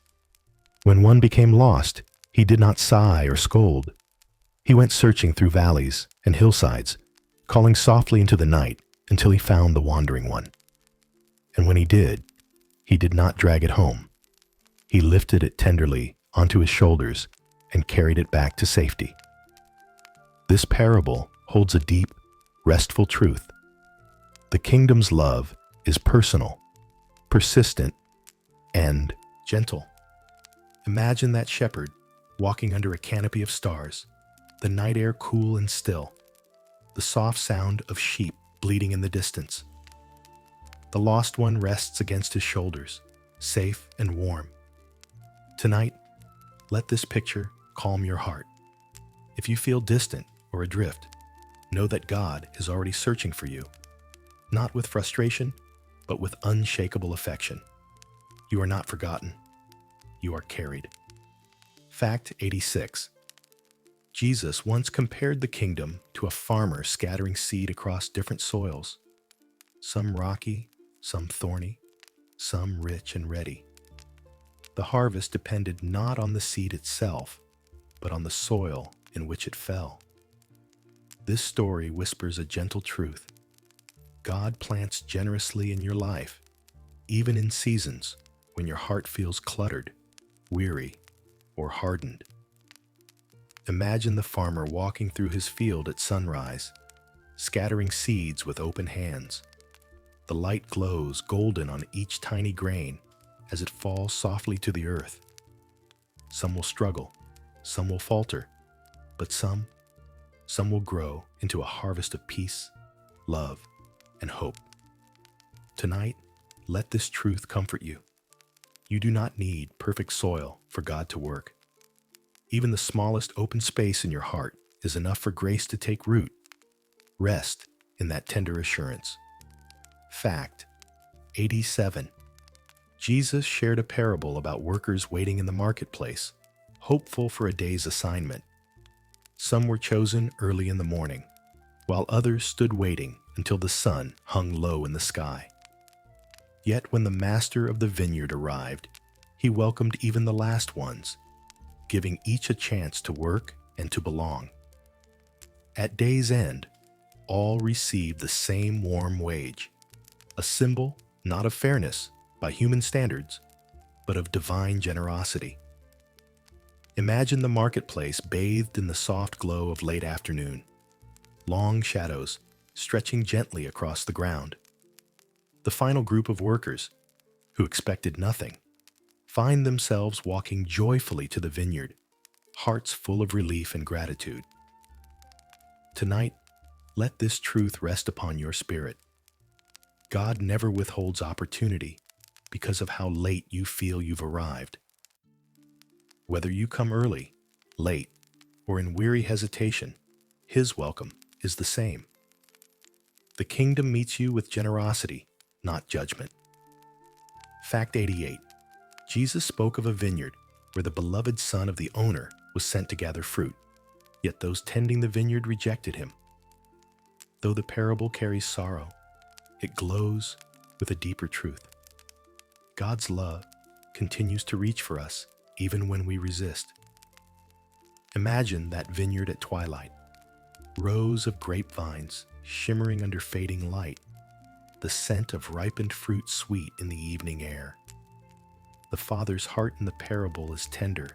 When one became lost, he did not sigh or scold. He went searching through valleys and hillsides, calling softly into the night until he found the wandering one. And when he did not drag it home. He lifted it tenderly onto his shoulders and carried it back to safety. This parable holds a deep, restful truth. The kingdom's love is personal, persistent, and gentle. Imagine that shepherd walking under a canopy of stars, the night air cool and still, the soft sound of sheep bleating in the distance. The lost one rests against his shoulders, safe and warm. Tonight, let this picture calm your heart. If you feel distant or adrift, know that God is already searching for you, not with frustration, but with unshakable affection. You are not forgotten. You are carried. Fact 86. Jesus once compared the kingdom to a farmer scattering seed across different soils, some rocky, some thorny, some rich and ready. The harvest depended not on the seed itself, but on the soil in which it fell. This story whispers a gentle truth. God plants generously in your life, even in seasons when your heart feels cluttered, weary, or hardened. Imagine the farmer walking through his field at sunrise, scattering seeds with open hands. The light glows golden on each tiny grain as it falls softly to the earth. Some will struggle, some will falter, but some will grow into a harvest of peace, love, and hope. Tonight, let this truth comfort you. You do not need perfect soil for God to work. Even the smallest open space in your heart is enough for grace to take root. Rest in that tender assurance. Fact 87. Jesus shared a parable about workers waiting in the marketplace, hopeful for a day's assignment. Some were chosen early in the morning, while others stood waiting until the sun hung low in the sky. Yet when the master of the vineyard arrived, he welcomed even the last ones, giving each a chance to work and to belong. At day's end, all received the same warm wage, a symbol not of fairness by human standards, but of divine generosity. Imagine the marketplace bathed in the soft glow of late afternoon, long shadows stretching gently across the ground. The final group of workers, who expected nothing, find themselves walking joyfully to the vineyard, hearts full of relief and gratitude. Tonight, let this truth rest upon your spirit. God never withholds opportunity because of how late you feel you've arrived. Whether you come early, late, or in weary hesitation, His welcome is the same. The kingdom meets you with generosity, not judgment. Fact 88. Jesus spoke of a vineyard where the beloved son of the owner was sent to gather fruit, yet those tending the vineyard rejected him. Though the parable carries sorrow, it glows with a deeper truth. God's love continues to reach for us even when we resist. Imagine that vineyard at twilight, rows of grapevines shimmering under fading light, the scent of ripened fruit sweet in the evening air. The Father's heart in the parable is tender,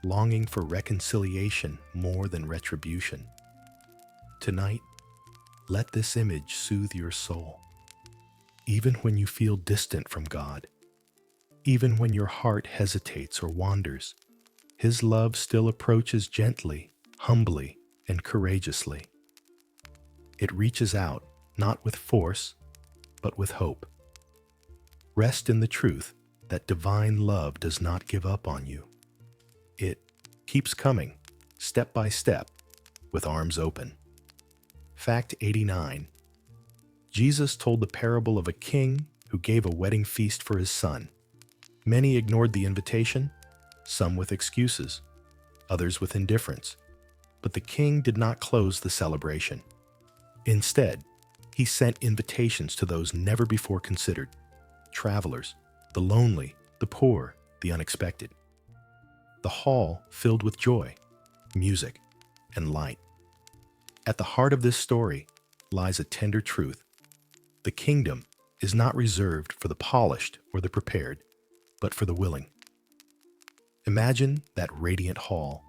longing for reconciliation more than retribution. Tonight, let this image soothe your soul. Even when you feel distant from God, even when your heart hesitates or wanders, His love still approaches gently, humbly, and courageously. It reaches out, not with force, but with hope. Rest in the truth that divine love does not give up on you. It keeps coming, step by step, with arms open. Fact 89. Jesus told the parable of a king who gave a wedding feast for his son. Many ignored the invitation, some with excuses, others with indifference. But the king did not close the celebration. Instead, he sent invitations to those never before considered: travelers, the lonely, the poor, the unexpected. The hall filled with joy, music, and light. At the heart of this story lies a tender truth. The kingdom is not reserved for the polished or the prepared, but for the willing. Imagine that radiant hall,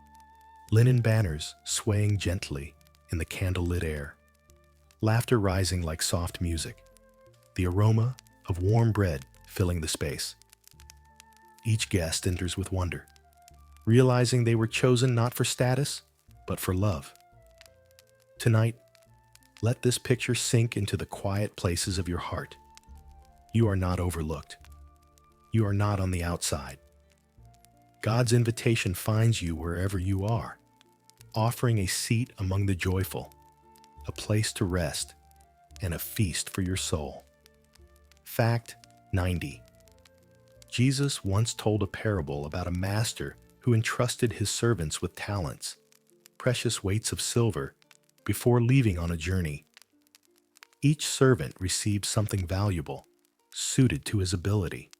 linen banners swaying gently in the candlelit air, laughter rising like soft music, the aroma of warm bread filling the space. Each guest enters with wonder, realizing they were chosen not for status, but for love. Tonight, let this picture sink into the quiet places of your heart. You are not overlooked. You are not on the outside. God's invitation finds you wherever you are, offering a seat among the joyful, a place to rest, and a feast for your soul. Fact 90. Jesus once told a parable about a master who entrusted his servants with talents, precious weights of silver, before leaving on a journey. Each servant received something valuable, suited to his ability.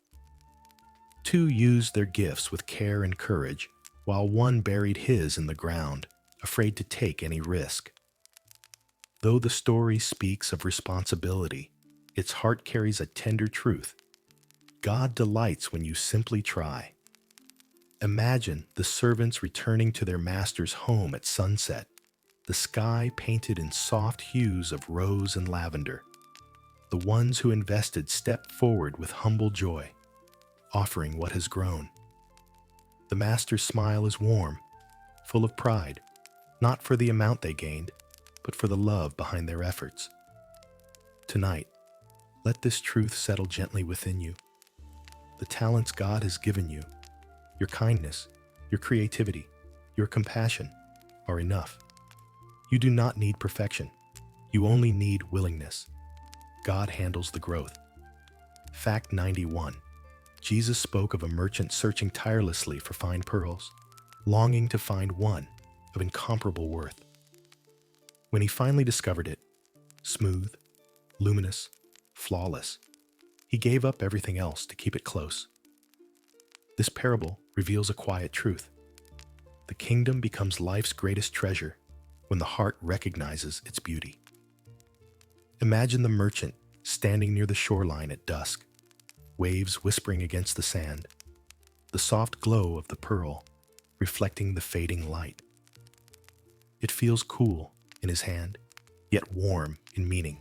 Two used their gifts with care and courage, while one buried his in the ground, afraid to take any risk. Though the story speaks of responsibility, its heart carries a tender truth. God delights when you simply try. Imagine the servants returning to their master's home at sunset, the sky painted in soft hues of rose and lavender. The ones who invested step forward with humble joy, offering what has grown. The master's smile is warm, full of pride, not for the amount they gained, but for the love behind their efforts. Tonight, let this truth settle gently within you. The talents God has given you, your kindness, your creativity, your compassion, are enough. You do not need perfection. You only need willingness. God handles the growth. Fact 91. Jesus spoke of a merchant searching tirelessly for fine pearls, longing to find one of incomparable worth. When he finally discovered it, smooth, luminous, flawless, he gave up everything else to keep it close. This parable reveals a quiet truth. The kingdom becomes life's greatest treasure when the heart recognizes its beauty. Imagine the merchant standing near the shoreline at dusk, waves whispering against the sand, the soft glow of the pearl reflecting the fading light. It feels cool in his hand, yet warm in meaning,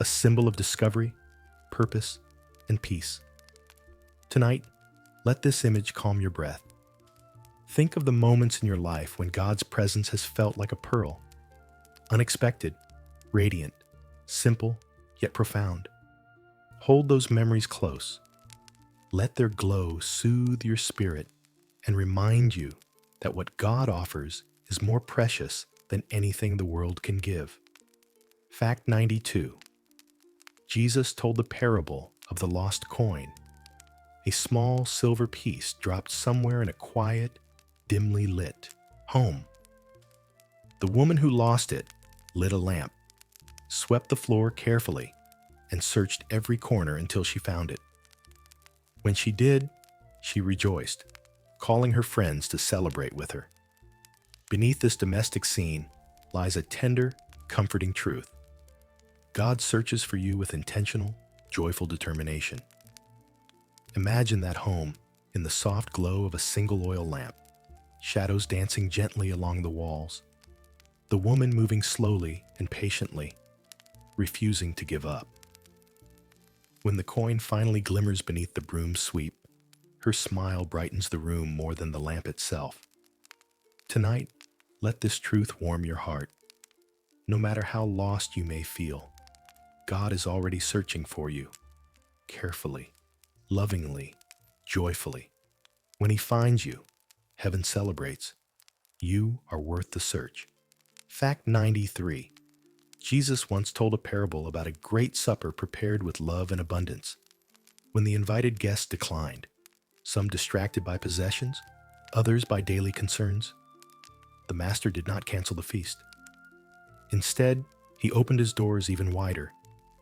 a symbol of discovery, purpose, and peace. Tonight, let this image calm your breath. Think of the moments in your life when God's presence has felt like a pearl, unexpected, radiant, simple, yet profound. Hold those memories close. Let their glow soothe your spirit and remind you that what God offers is more precious than anything the world can give. Fact 92. Jesus told the parable of the lost coin. A small silver piece dropped somewhere in a quiet, dimly lit home. The woman who lost it lit a lamp, swept the floor carefully, and searched every corner until she found it. When she did, she rejoiced, calling her friends to celebrate with her. Beneath this domestic scene lies a tender, comforting truth. God searches for you with intentional, joyful determination. Imagine that home in the soft glow of a single oil lamp, shadows dancing gently along the walls, the woman moving slowly and patiently, refusing to give up. When the coin finally glimmers beneath the broom's sweep, her smile brightens the room more than the lamp itself. Tonight, let this truth warm your heart. No matter how lost you may feel, God is already searching for you, carefully, lovingly, joyfully. When he finds you, heaven celebrates. You are worth the search. Fact 93. Jesus once told a parable about a great supper prepared with love and abundance. When the invited guests declined, some distracted by possessions, others by daily concerns, the master did not cancel the feast. Instead, he opened his doors even wider,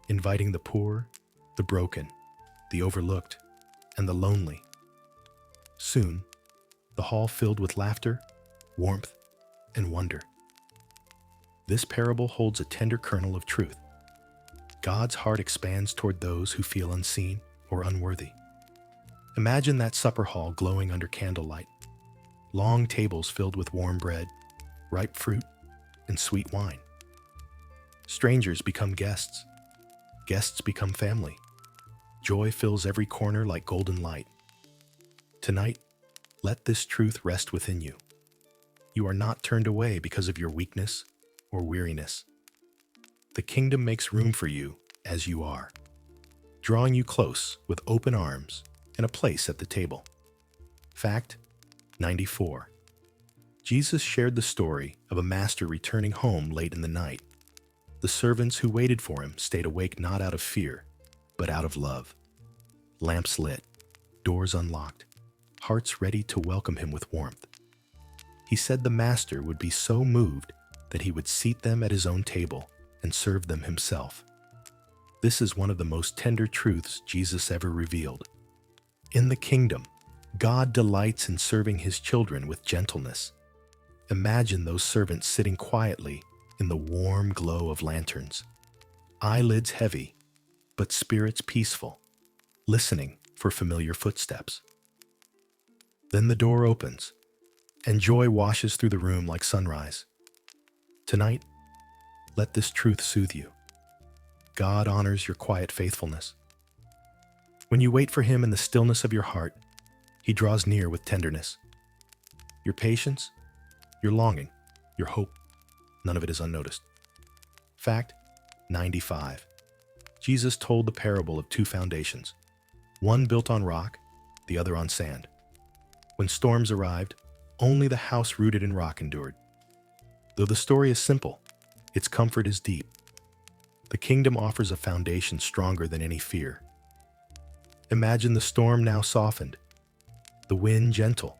inviting the poor, the broken, the overlooked, and the lonely. Soon, the hall filled with laughter, warmth, and wonder. This parable holds a tender kernel of truth. God's heart expands toward those who feel unseen or unworthy. Imagine that supper hall glowing under candlelight, long tables filled with warm bread, ripe fruit, and sweet wine. Strangers become guests. Guests become family. Joy fills every corner like golden light. Tonight, let this truth rest within you. You are not turned away because of your weakness or weariness. The kingdom makes room for you as you are, drawing you close with open arms and a place at the table. Fact 94. Jesus shared the story of a master returning home late in the night. The servants who waited for him stayed awake not out of fear, but out of love. Lamps lit, doors unlocked, hearts ready to welcome him with warmth. He said the master would be so moved that he would seat them at his own table and serve them himself. This is one of the most tender truths Jesus ever revealed. In the kingdom, God delights in serving his children with gentleness. Imagine those servants sitting quietly in the warm glow of lanterns, eyelids heavy, but spirits peaceful, listening for familiar footsteps. Then the door opens, and joy washes through the room like sunrise. Tonight, let this truth soothe you. God honors your quiet faithfulness. When you wait for him in the stillness of your heart, he draws near with tenderness. Your patience, your longing, your hope, none of it is unnoticed. Fact 95. Jesus told the parable of two foundations, one built on rock, the other on sand. When storms arrived, only the house rooted in rock endured. Though the story is simple, its comfort is deep. The kingdom offers a foundation stronger than any fear. Imagine the storm now softened, the wind gentle,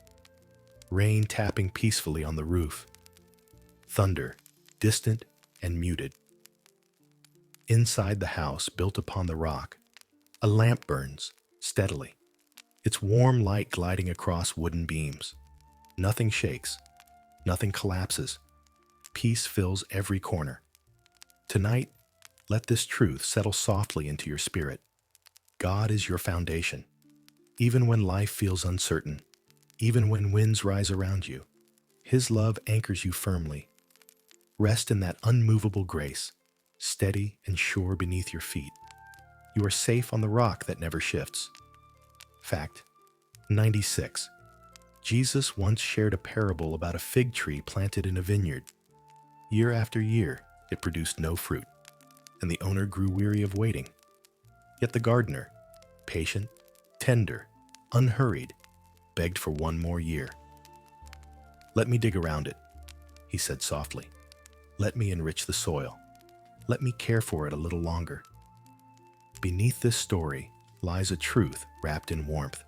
rain tapping peacefully on the roof, thunder distant and muted. Inside the house built upon the rock, a lamp burns steadily, its warm light gliding across wooden beams. Nothing shakes, nothing collapses. Peace fills every corner. Tonight, let this truth settle softly into your spirit. God is your foundation. Even when life feels uncertain, even when winds rise around you, his love anchors you firmly. Rest in that unmovable grace, steady and sure beneath your feet. You are safe on the rock that never shifts. Fact 96. Jesus once shared a parable about a fig tree planted in a vineyard. Year after year, it produced no fruit, and the owner grew weary of waiting. Yet the gardener, patient, tender, unhurried, begged for one more year. "Let me dig around it," he said softly. "Let me enrich the soil. Let me care for it a little longer." Beneath this story lies a truth wrapped in warmth.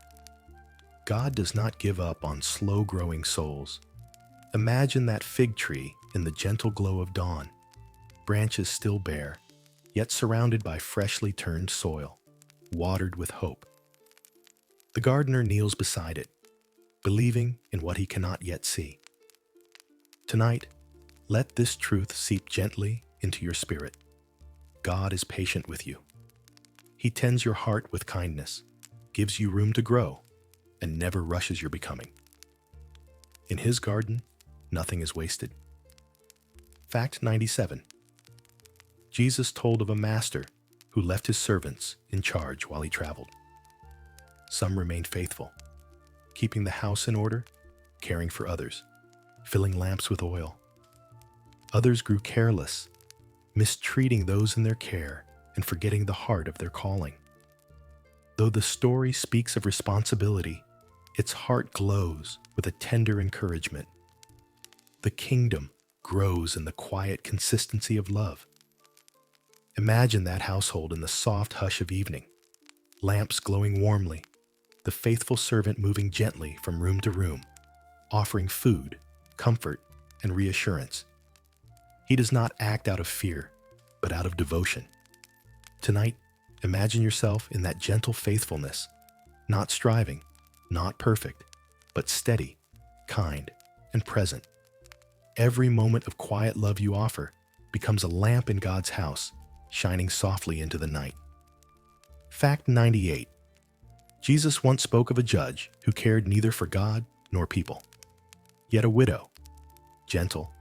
God does not give up on slow-growing souls. Imagine that fig tree in the gentle glow of dawn, branches still bare, yet surrounded by freshly turned soil, watered with hope. The gardener kneels beside it, believing in what he cannot yet see. Tonight, let this truth seep gently into your spirit. God is patient with you. He tends your heart with kindness, gives you room to grow, and never rushes your becoming. In his garden, nothing is wasted. Fact 97. Jesus told of a master who left his servants in charge while he traveled. Some remained faithful, keeping the house in order, caring for others, filling lamps with oil. Others grew careless, mistreating those in their care and forgetting the heart of their calling. Though the story speaks of responsibility, its heart glows with a tender encouragement. The kingdom grows in the quiet consistency of love. Imagine that household in the soft hush of evening, lamps glowing warmly, the faithful servant moving gently from room to room, offering food, comfort, and reassurance. He does not act out of fear, but out of devotion. Tonight, imagine yourself in that gentle faithfulness, not striving, not perfect, but steady, kind, and present. Every moment of quiet love you offer becomes a lamp in God's house, shining softly into the night. Fact 98. Jesus once spoke of a judge who cared neither for God nor people. Yet a widow, gentle,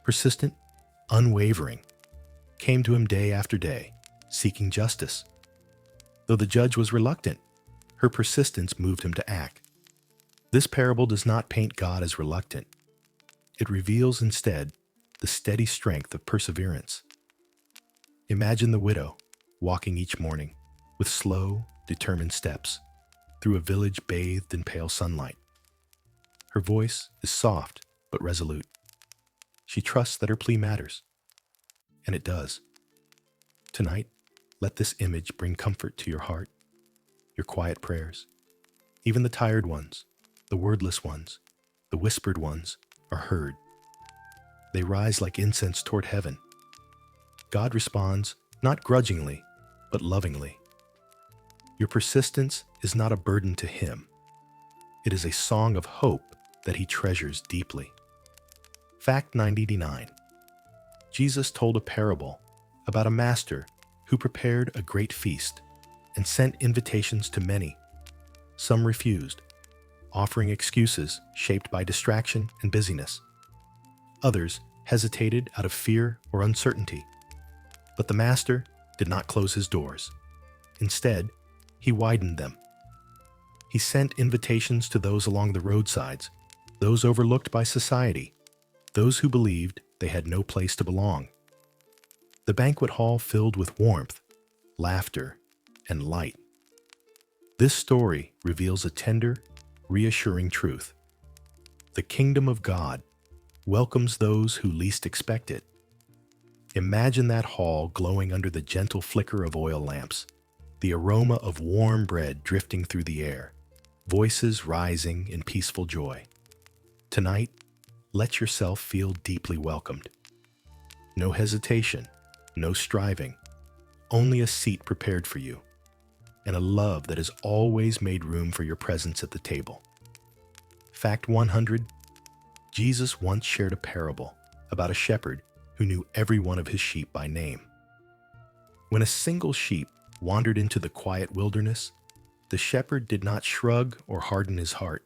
persistent, unwavering, came to him day after day, seeking justice. Though the judge was reluctant, her persistence moved him to act. This parable does not paint God as reluctant. It reveals instead the steady strength of perseverance. Imagine the widow walking each morning with slow, determined steps through a village bathed in pale sunlight. Her voice is soft but resolute. She trusts that her plea matters, and it does. Tonight, let this image bring comfort to your heart, your quiet prayers. Even the tired ones, the wordless ones, the whispered ones are heard. They rise like incense toward heaven. God responds not grudgingly, but lovingly. Your persistence is not a burden to Him. It is a song of hope that He treasures deeply. Fact 99. Jesus told a parable about a master who prepared a great feast and sent invitations to many. Some refused, offering excuses shaped by distraction and busyness. Others hesitated out of fear or uncertainty. But the master did not close his doors. Instead, he widened them. He sent invitations to those along the roadsides, those overlooked by society, those who believed they had no place to belong. The banquet hall filled with warmth, laughter, and light. This story reveals a tender, reassuring truth. The kingdom of God welcomes those who least expect it. Imagine that hall glowing under the gentle flicker of oil lamps, the aroma of warm bread drifting through the air, voices rising in peaceful joy. Tonight, let yourself feel deeply welcomed. No hesitation, no striving, only a seat prepared for you, and a love that has always made room for your presence at the table. Fact 100. Jesus once shared a parable about a shepherd who knew every one of his sheep by name. When a single sheep wandered into the quiet wilderness, the shepherd did not shrug or harden his heart.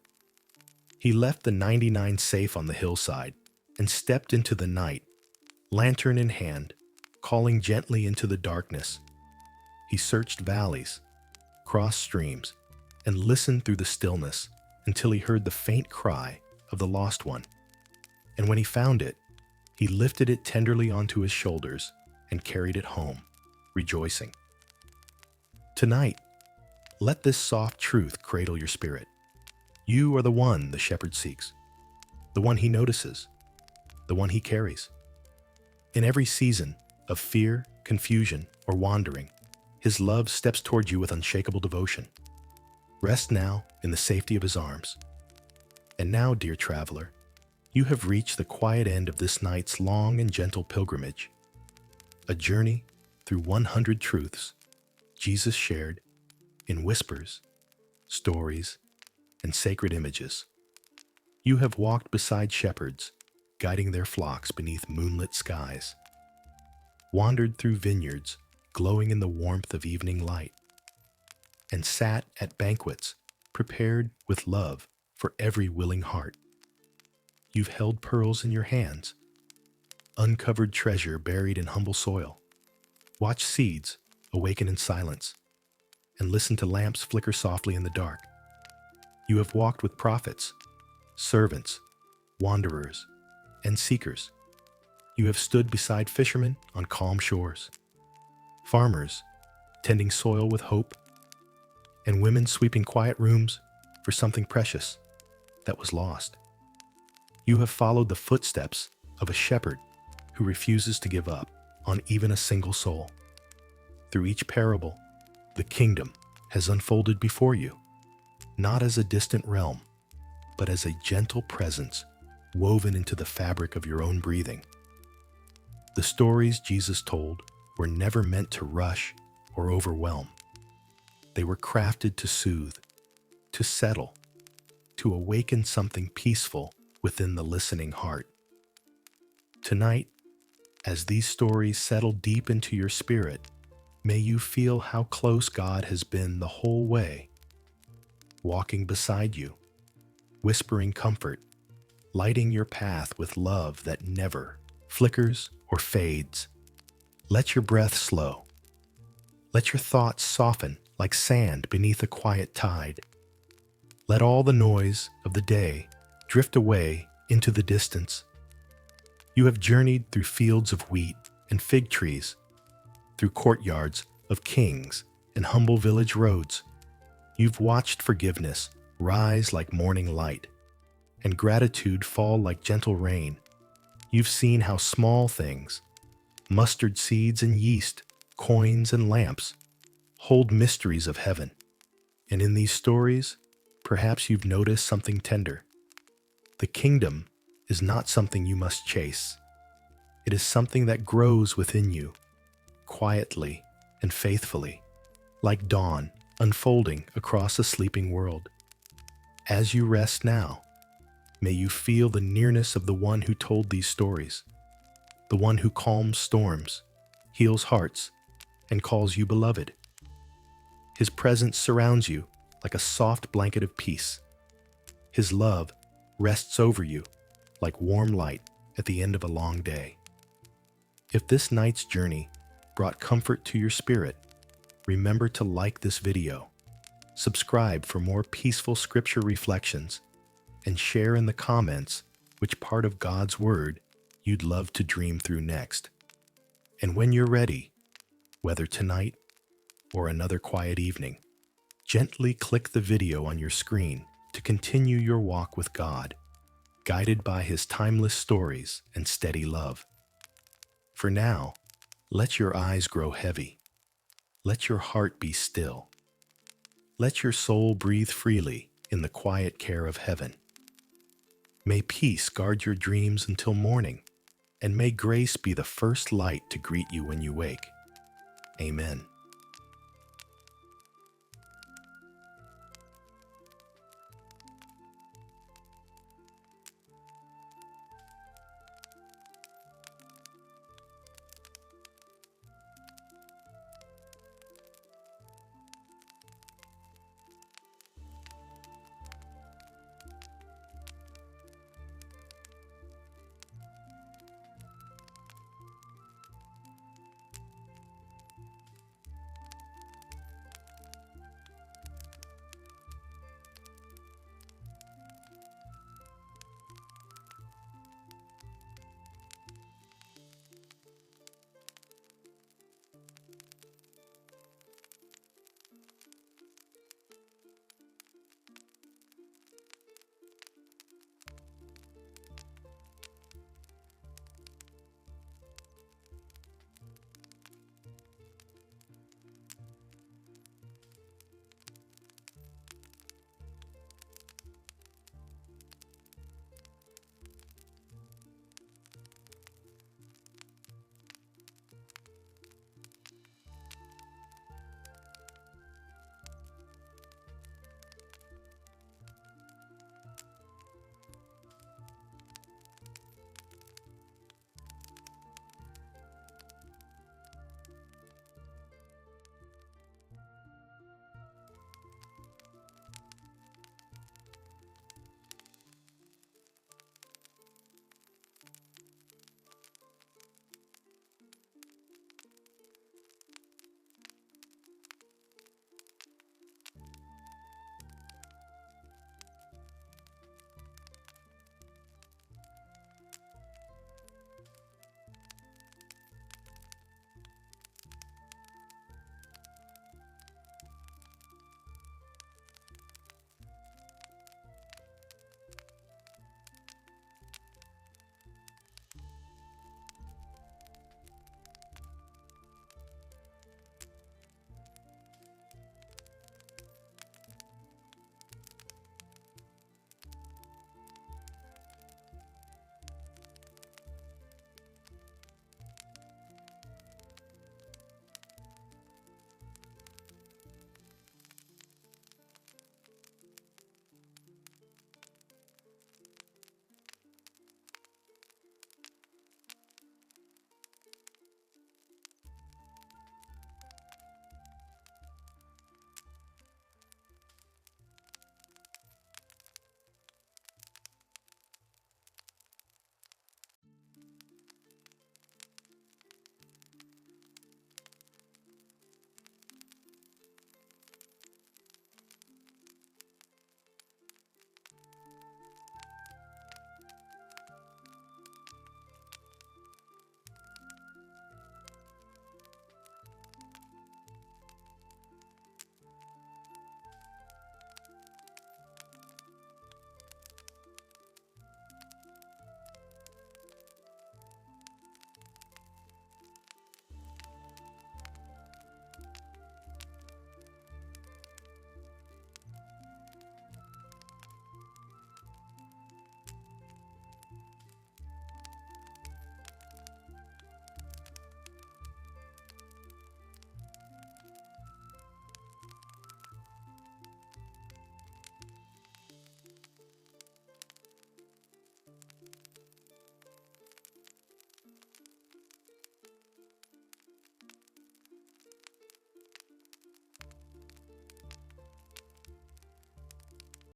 He left the 99 safe on the hillside and stepped into the night, lantern in hand, calling gently into the darkness. He searched valleys, crossed streams, and listened through the stillness until he heard the faint cry of the lost one. And when he found it, he lifted it tenderly onto his shoulders and carried it home, rejoicing. Tonight, let this soft truth cradle your spirit. You are the one the shepherd seeks, the one he notices, the one he carries. In every season of fear, confusion, or wandering, his love steps toward you with unshakable devotion. Rest now in the safety of his arms. And now, dear traveler, you have reached the quiet end of this night's long and gentle pilgrimage, a journey through 100 truths Jesus shared in whispers, stories, and sacred images. You have walked beside shepherds, guiding their flocks beneath moonlit skies, wandered through vineyards glowing in the warmth of evening light, and sat at banquets prepared with love for every willing heart. You've held pearls in your hands, uncovered treasure buried in humble soil, watched seeds awaken in silence, and listened to lamps flicker softly in the dark. You have walked with prophets, servants, wanderers, and seekers. You have stood beside fishermen on calm shores, farmers tending soil with hope, and women sweeping quiet rooms for something precious that was lost. You have followed the footsteps of a shepherd who refuses to give up on even a single soul. Through each parable, the kingdom has unfolded before you, not as a distant realm, but as a gentle presence woven into the fabric of your own breathing. The stories Jesus told were never meant to rush or overwhelm. They were crafted to soothe, to settle, to awaken something peaceful within the listening heart. Tonight, as these stories settle deep into your spirit, may you feel how close God has been the whole way, walking beside you, whispering comfort, lighting your path with love that never flickers or fades. Let your breath slow. Let your thoughts soften like sand beneath a quiet tide. Let all the noise of the day drift away into the distance. You have journeyed through fields of wheat and fig trees, through courtyards of kings and humble village roads. You've watched forgiveness rise like morning light and gratitude fall like gentle rain. You've seen how small things, mustard seeds and yeast, coins and lamps, hold mysteries of heaven. And in these stories, perhaps you've noticed something tender. The kingdom is not something you must chase. It is something that grows within you, quietly and faithfully, like dawn unfolding across a sleeping world. As you rest now, may you feel the nearness of the one who told these stories, the one who calms storms, heals hearts, and calls you beloved. His presence surrounds you like a soft blanket of peace. His love rests over you like warm light at the end of a long day. If this night's journey brought comfort to your spirit, remember to like this video, subscribe for more peaceful scripture reflections, and share in the comments which part of God's Word you'd love to dream through next. And when you're ready, whether tonight or another quiet evening, gently click the video on your screen to continue your walk with God, guided by His timeless stories and steady love. For now, let your eyes grow heavy. Let your heart be still. Let your soul breathe freely in the quiet care of heaven. May peace guard your dreams until morning, and may grace be the first light to greet you when you wake. Amen.